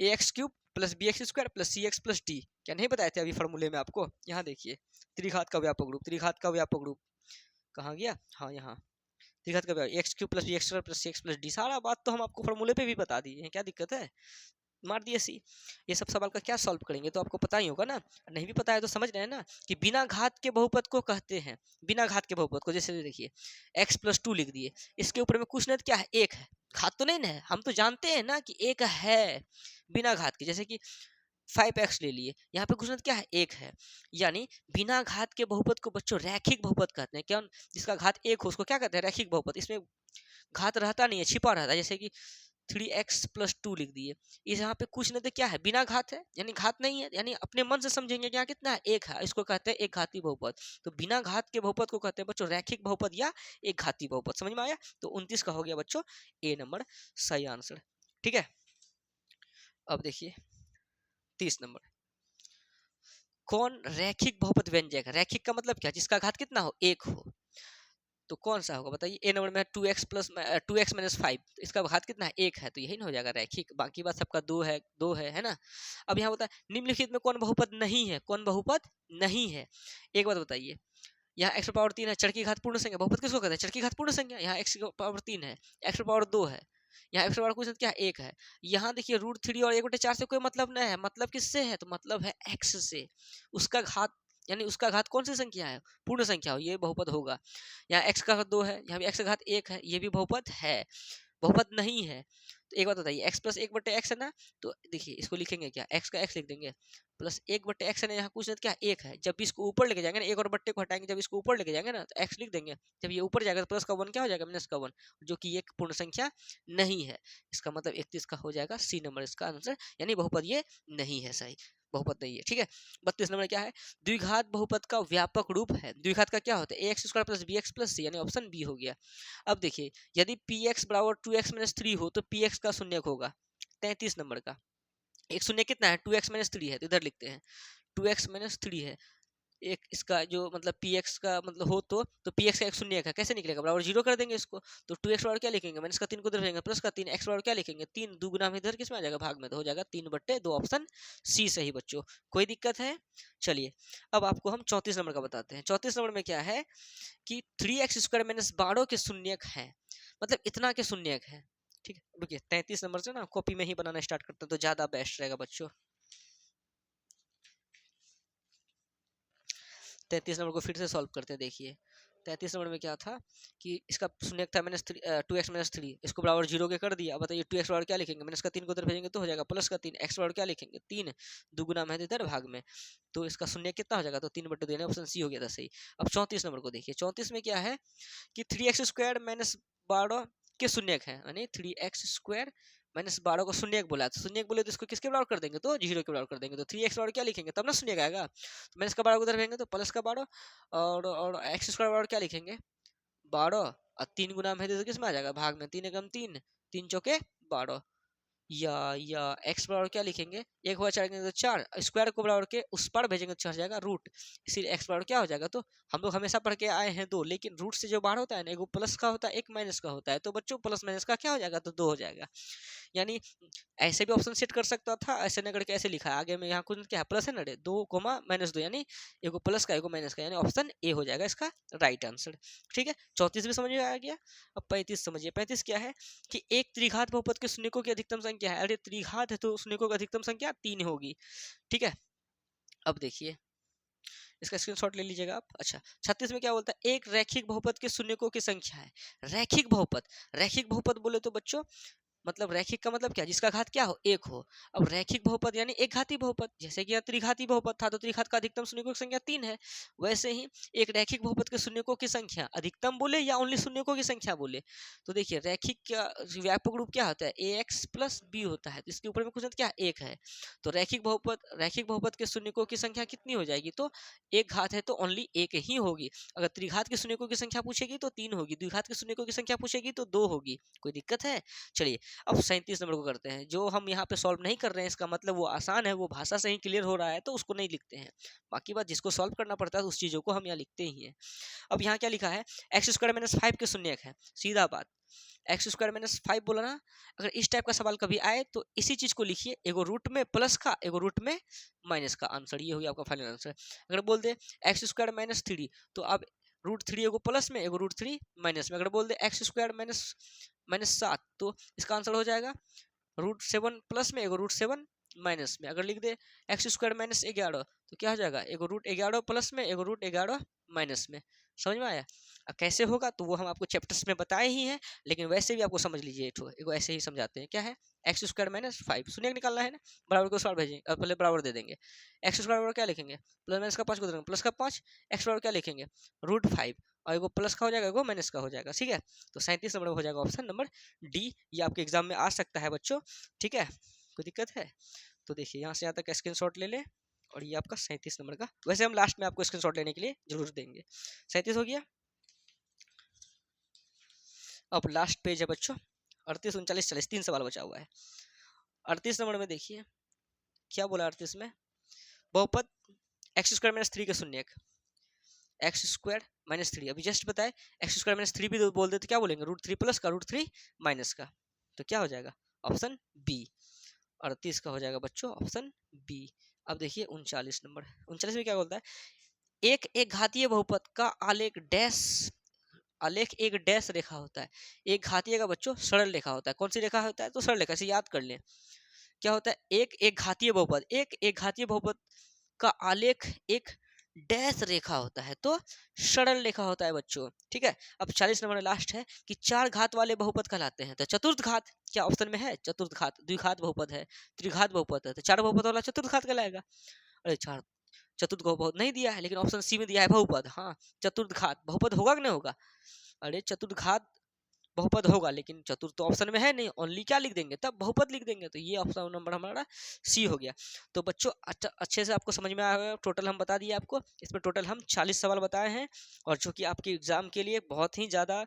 a x cube plus b x square plus c x plus d, क्या नहीं बताए थे अभी फॉर्मूले में आपको। यहाँ देखिए त्रिघात का व्यापक रूप, त्रिघात का व्यापक रूप कहाँ गया, हाँ यहाँ, त्रिघात का व्यापक x cube plus b x square plus c x plus d, सारा बात तो हम आपको फॉर्मूले पे भी बता दिए हैं, क्या दिक्कत है, मार दिए सी। ये सब सवाल का क्या सॉल्व करेंगे तो आपको पता ही होगा ना, नहीं भी पता है तो समझ रहे हैं ना कि बिना घात के बहुपद को कहते हैं, बिना घात के बहुपद को, जैसे देखिए x प्लस 2 लिख दिए, इसके ऊपर में कुछ नहीं, क्या है, एक है, घात तो नहीं ना है, हम तो जानते हैं ना कि एक है बिना घात के, जैसे कि 5x ले लिए, यहाँ पे कुछ नहीं क्या है, एक है, यानी बिना घात के बहुपद को बच्चों रैखिक बहुपद कहते हैं। क्या, जिसका घात एक हो उसको क्या कहते हैं, रैखिक बहुपद, इसमें घात रहता नहीं है, छिपा रहता है, जैसे कि 3x प्लस 2 लिख दिए, इस यहाँ पे कुछ नहीं तो क्या है, बिना घात है, यानी घात नहीं है, यानी अपने मन से समझेंगे कि यहाँ कितना है, एक है, इसको कहते हैं एक घाती बहुपद। तो बिना घात के बहुपद को कहते हैं बच्चों रैखिक बहुपद या एक घाती बहुपद, समझ में आया। तो 29 का हो गया बच्चों ए नंबर सही आंसर। ठीक है, अब देखिए 30 नंबर, कौन रैखिक बहुपद व्यंजक है, रैखिक का मतलब क्या, जिसका घात कितना हो, एक हो, तो कौन सा होगा बताइए। ए नंबर में 2x प्लस 2x माइनस 5, इसका घात कितना है, एक है, तो यही ना हो जाएगा रैखिक, बाकी बात सबका दो है ना। अब यहाँ होता है निम्नलिखित में कौन बहुपद नहीं है, कौन बहुपद नहीं है, एक बात बताइए। यहाँ x पावर 3 है, चर की घात पूर्ण संख्या, बहुपद किसको कहते हैं, चर की घात पूर्ण संख्या, यहाँ x पावर 3 है, x पावर 2 है, यहाँ x पावर कुछ क्या एक है, यहाँ देखिए √3 और 1/4 से कोई मतलब नहीं है, मतलब किससे है, तो मतलब है x से, उसका घात, यानी उसका घात कौन सी संख्या है, पूर्ण संख्या हो, ये बहुपद होगा। यहाँ x का घात 2 है, यहाँ भी x का घात 1 है, ये भी बहुपद है, बहुपद नहीं है। तो एक बात बताइए, x प्लस 1/x है ना, तो देखिए इसको लिखेंगे क्या, x का x लिख देंगे, प्लस 1/x है ना, यहाँ कुछ नहीं क्या एक है, जब इसको ऊपर लेके जाएंगे ना, एक और बट्टे को हटाएंगे, जब इसको ऊपर लेके जाएंगे ना तो x लिख देंगे, जब ये ऊपर जाएगा तो प्लस का 1 क्या हो जाएगा, माइनस का 1, जो कि एक पूर्ण संख्या नहीं है। इसका मतलब 31 का हो जाएगा सी नंबर इसका आंसर, यानी बहुपद ये नहीं है, सही बहुपद नहीं है। ठीक है, 32 नंबर क्या है, द्विघात बहुपद का व्यापक रूप है, द्विघात का क्या होता है, ax square plus bx plus c, यानी ऑप्शन बी हो गया। अब देखिए यदि px बराबर 2x माइनस 3 हो तो px का शून्यक होगा। 33 नंबर का एक शून्य कितना है, 2x माइनस 3 है, तो इधर लिखते हैं 2x माइनस 3 है, एक इसका जो मतलब px का मतलब हो तो px का एक शून्य है, कैसे निकलेगा, बराबर 0 कर देंगे इसको, तो 2x बराबर क्या लिखेंगे, माइनस का 3 को इधर रखेंगे, प्लस का 3, x बराबर क्या लिखेंगे, 3 दुगुना में इधर किस में आ जाएगा, भाग में, तो हो जाएगा 3/2, ऑप्शन सी सही बच्चों। कोई दिक्कत है। चलिए अब आपको हम 34 नंबर का बताते हैं। 34 नंबर में क्या है कि 3x स्क्वायर माइनस 12 के शून्यक है, मतलब इतना के शून्यक है। ठीक है, रुकिए 33 नंबर से ना कॉपी में ही बनाना स्टार्ट करते हैं तो ज्यादा बेस्ट रहेगा बच्चों। 33 नंबर को फिर से सॉल्व करते हैं, देखिए 33 नंबर में क्या था कि इसका शून्य था -2x-3, इसको बराबर 0 के कर दिया। बताइए 2x बराबर क्या लिखेंगे, माइनस का 3 को उधर भेजेंगे तो हो जाएगा प्लस का 3, x बराबर क्या लिखेंगे 3, दुगुना में है इधर भाग में, तो इसका शून्य कितना हो जाएगा, तो 3/2 यानी ऑप्शन सी हो गया था सही। अब 34 नंबर को देखिए, 34 में क्या है कि 3x² माइनस 12 के शून्यक है, यानी 3x² माइनस 12 को शून्यक बोला, तो शून्यक बोले तो इसको किसके बराबर कर देंगे, तो 0 के बराबर कर देंगे। तो 3x बराबर क्या लिखेंगे, तब ना शून्यक आएगा, तो माइनस का 12 को उधर भेजेंगे तो प्लस का 12, और x² बराबर क्या लिखेंगे 12, और 3 गुना में है तो किस में आ जाएगा भाग में, 3 एकम 3, 3 चौके 12, या x बराबर क्या लिखेंगे, एक हुआ 4 तो 4, स्क्वायर को बराबर के उस पर भेजेंगे तो 4 हो जाएगा रूट, इसीलिए x बराबर क्या हो जाएगा, तो हम लोग हमेशा पढ़ के आए हैं 2, लेकिन रूट से जो बाहर होता है ना, एक प्लस का होता है एक माइनस का होता है, तो बच्चों प्लस माइनस का क्या हो जाएगा, तो 2 हो जाएगा। यानी ऐसे भी ऑप्शन सेट कर सकता था, ऐसे न करके ऐसे लिखा है आगे में, यहाँ कुछ क्या है प्लस है ना, 2, -2, यानी एगो प्लस का एगो माइनस का, यानी ऑप्शन ए हो जाएगा इसका राइट आंसर। ठीक है, 34 भी समझ में आ गया। अब 35 समझिए, 35 क्या है कि एक त्रिघात बहुपद के शून्यकों की अधिकतम संख्या है, अरे त्रिघात है तो शून्यकों की अधिकतम संख्या 3 होगी। ठीक है, अब देखिए इसका स्क्रीनशॉट ले लीजिएगा आप। अच्छा, 36 में क्या बोलता है, एक रैखिक बहुपद के शून्यकों की संख्या है। रैखिक बहुपद, रैखिक बहुपद बोले तो बच्चों मतलब रैखिक का मतलब क्या, जिसका घात क्या हो, एक हो। अब रैखिक बहुपद यानी एक घाती बहुपद, जैसे कि यहाँ त्रिघाती बहुपद था तो त्रिघात का अधिकतम शून्यकों की संख्या 3 है, वैसे ही एक रैखिक बहुपद के शून्यकों की संख्या अधिकतम बोले या ओनली शून्यकों की संख्या बोले, तो देखिए रैखिक का व्यापक रूप क्या होता है, ax + b होता है, तो इसके ऊपर में क्वेश्चन क्या एक है, तो रैखिक बहुपद के शून्यकों की संख्या कितनी हो जाएगी, तो एक घात है तो ओनली एक ही होगी। अगर त्रिघात के शून्यकों की संख्या पूछेगी तो 3 होगी, द्विघात के शून्यकों की संख्या पूछेगी तो 2 होगी। कोई दिक्कत है? चलिए अब 37 नंबर को करते हैं, जो हम यहाँ पे सॉल्व नहीं कर रहे हैं इसका मतलब वो आसान है, वो भाषा से ही क्लियर हो रहा है तो उसको नहीं लिखते हैं, बाकी बात जिसको सॉल्व करना पड़ता है उस चीजों को हम यहाँ लिखते ही हैं। अब यहाँ क्या लिखा है, x² - 5 के शून्यक है, सीधा बात x² - 5 बोला ना, अगर इस टाइप का सवाल कभी आए तो इसी चीज को लिखिए, एगो रूट में प्लस का एगो रूट में माइनस का, आंसर ये हो गया आपका फाइनल आंसर। अगर बोल दे x² - 3 तो अब √3 एगो प्लस में एगो √3 माइनस में, अगर बोल दे x² - 7 तो इसका आंसर हो जाएगा √7 प्लस में एगो √7 माइनस में। अगर लिख दे x² - 11 तो क्या हो जाएगा, एगो √11 प्लस में एगो √11 माइनस में। समझ में आया? अब कैसे होगा तो वो हम आपको चैप्टर्स में बताए ही हैं, लेकिन वैसे भी आपको समझ लीजिए, एगो ऐसे ही समझाते हैं। क्या है, x² - 5 शून्य निकालना है ना, बराबर को सवाल भेजेंगे, पहले बराबर दे देंगे, x² बराबर क्या लिखेंगे, प्लस माइनस का 5 को देंगे, प्लस का 5, x बराबर क्या लिखेंगे √5, और एगो प्लस का हो जाएगा एगो माइनस का हो जाएगा। ठीक है, तो 37 नंबर हो जाएगा ऑप्शन नंबर डी, ये आपके एग्जाम में आ सकता है बच्चों। ठीक है, कोई दिक्कत है? तो देखिए यहाँ से यहाँ तक स्क्रीनशॉट ले ले, और ये आपका 37 नंबर का, वैसे हम लास्ट में आपको स्क्रीनशॉट लेने के लिए जरूर देंगे। 37 हो गया। अब लास्ट पेज है बच्चों, 38, 39, 40, 3 सवाल बचा हुआ है। 38 नंबर में देखिए क्या बोला, 38 में बहुपद x² - 3 के शून्यक, x² - 3, अभी जस्ट बताए x² - 3 भी बोल दे तो क्या बोलेंगे, √3 प्लस का √3 माइनस का, तो क्या हो जाएगा ऑप्शन बी, 38 का हो जाएगा बच्चों ऑप्शन बी। अब देखिए 39 नंबर, 39 में क्या बोलता है, एक घातीय बहुपद का आलेख डैश, आलेख एक डैश रेखा होता है, एक घातीय का बच्चों सरल रेखा होता है, कौन सी रेखा होता है, तो सरल रेखा से याद कर लें। क्या होता है, एक घातीय बहुपद, एक घातीय बहुपद का आलेख एक डैश रेखा होता है, तो सरल रेखा होता है बच्चों। ठीक है, अब 40 नंबर लास्ट है कि 4 घात वाले बहुपद कहलाते हैं, तो चतुर्थ घात क्या ऑप्शन में है, चतुर्थ घात, द्विघात बहुपद है, त्रिघात बहुपद है, तो 4 बहुपद वाला चतुर्थ घात कहलाएगा। अरे 4 चतुर्थ बहुपद नहीं दिया है, लेकिन ऑप्शन सी में दिया है बहुपद, हाँ चतुर्थ घात बहुपद होगा कि नहीं होगा, अरे चतुर्थ घात बहुपद होगा, लेकिन चतुर्थ तो ऑप्शन में है नहीं, ओनली क्या लिख देंगे, तब बहुपद लिख देंगे, तो ये ऑप्शन नंबर हमारा सी हो गया। तो बच्चों अच्छे से आपको समझ में आया, टोटल हम बता दिए आपको, इसमें टोटल हम 40 सवाल बताए हैं, और जो कि आपके एग्जाम के लिए बहुत ही ज़्यादा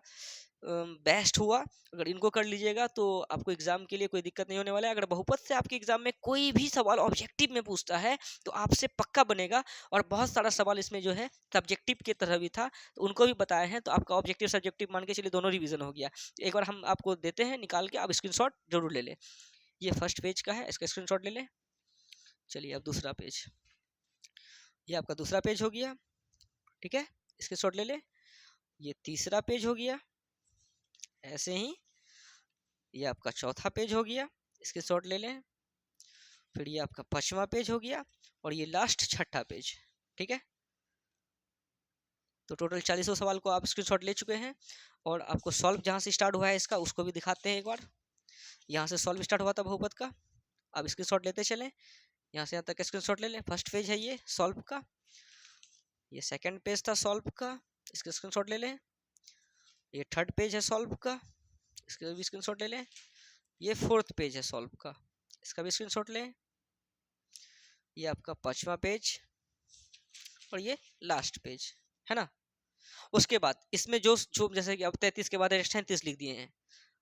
बेस्ट हुआ। अगर इनको कर लीजिएगा तो आपको एग्जाम के लिए कोई दिक्कत नहीं होने वाला है। अगर बहुपद से आपके एग्जाम में कोई भी सवाल ऑब्जेक्टिव में पूछता है तो आपसे पक्का बनेगा, और बहुत सारा सवाल इसमें जो है सब्जेक्टिव की तरह भी था, तो उनको भी बताए हैं, तो आपका ऑब्जेक्टिव सब्जेक्टिव मान के चलिए दोनों रिवीजन हो गया। एक बार हम आपको देते हैं निकाल के, आप स्क्रीनशॉट जरूर ले लें। ये फर्स्ट पेज का है, इसका स्क्रीनशॉट ले लें। चलिए अब दूसरा पेज, ये आपका दूसरा पेज हो गया। ठीक है, स्क्रीनशॉट ले लें। ये तीसरा पेज हो गया, ऐसे ही ये आपका चौथा पेज हो गया, इसके शॉट ले लें। फिर ये आपका 5वां पेज हो गया, और ये लास्ट 6ठा पेज। ठीक है, तो टोटल 40 सवाल को आप स्क्रीनशॉट ले चुके हैं, और आपको सॉल्व जहाँ से स्टार्ट हुआ है इसका उसको भी दिखाते हैं एक बार। यहाँ से सॉल्व स्टार्ट हुआ था बहुपद का, अब स्क्रीनशॉट लेते चलें, यहाँ से यहाँ तक स्क्रीनशॉट ले लें। फर्स्ट पेज है ये सॉल्व का, ये सेकंड पेज था सॉल्व का, इसका स्क्रीनशॉट ले लें। ये थर्ड पेज है सॉल्व का, इसका भी स्क्रीनशॉट ले लें। ये फोर्थ पेज है सॉल्व का, इसका भी स्क्रीनशॉट लें। ये आपका पांचवा पेज, और ये लास्ट पेज है ना। उसके बाद इसमें जो जो जैसे कि अब 33 के बाद 37 लिख दिए हैं,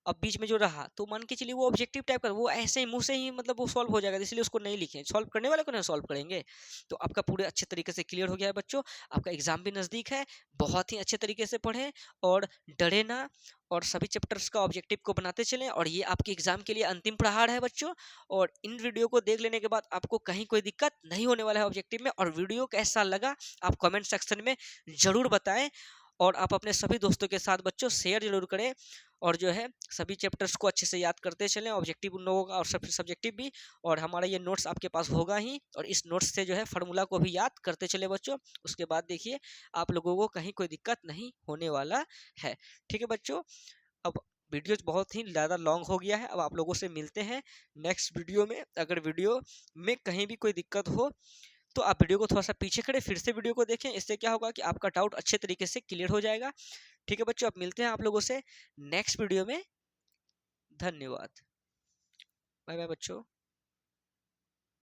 अब बीच में जो रहा तो मान के चलिए वो ऑब्जेक्टिव टाइप का, वो ऐसे ही मुंह से ही मतलब वो सॉल्व हो जाएगा, इसलिए उसको नहीं लिखें, सॉल्व करने वाले को नहीं सॉल्व करेंगे। तो आपका पूरे अच्छे तरीके से क्लियर हो गया है बच्चों, आपका एग्जाम भी नज़दीक है, बहुत ही अच्छे तरीके से पढ़ें और डरे ना, और सभी चैप्टर्स का ऑब्जेक्टिव को बनाते चलें, और ये आपके एग्जाम के लिए अंतिम प्रहार है बच्चों। और इन वीडियो को देख लेने के बाद आपको कहीं कोई दिक्कत नहीं होने वाला है ऑब्जेक्टिव में। और वीडियो कैसा लगा आप कमेंट सेक्शन में ज़रूर बताएं, और आप अपने सभी दोस्तों के साथ बच्चों शेयर जरूर करें, और जो है सभी चैप्टर्स को अच्छे से याद करते चलें, ऑब्जेक्टिव उन लोगों का और सब सब्जेक्टिव भी। और हमारा ये नोट्स आपके पास होगा ही, और इस नोट्स से जो है फार्मूला को भी याद करते चले बच्चों। उसके बाद देखिए आप लोगों को कहीं कोई दिक्कत नहीं होने वाला है। ठीक है बच्चों, अब वीडियो बहुत ही ज़्यादा लॉन्ग हो गया है, अब आप लोगों से मिलते हैं नेक्स्ट वीडियो में। अगर वीडियो में कहीं भी कोई दिक्कत हो तो आप वीडियो को थोड़ा सा पीछे खड़े फिर से वीडियो को देखें, इससे क्या होगा कि आपका डाउट अच्छे तरीके से क्लियर हो जाएगा। ठीक है बच्चों, अब मिलते हैं आप लोगों से नेक्स्ट वीडियो में। धन्यवाद, बाय बाय बच्चों।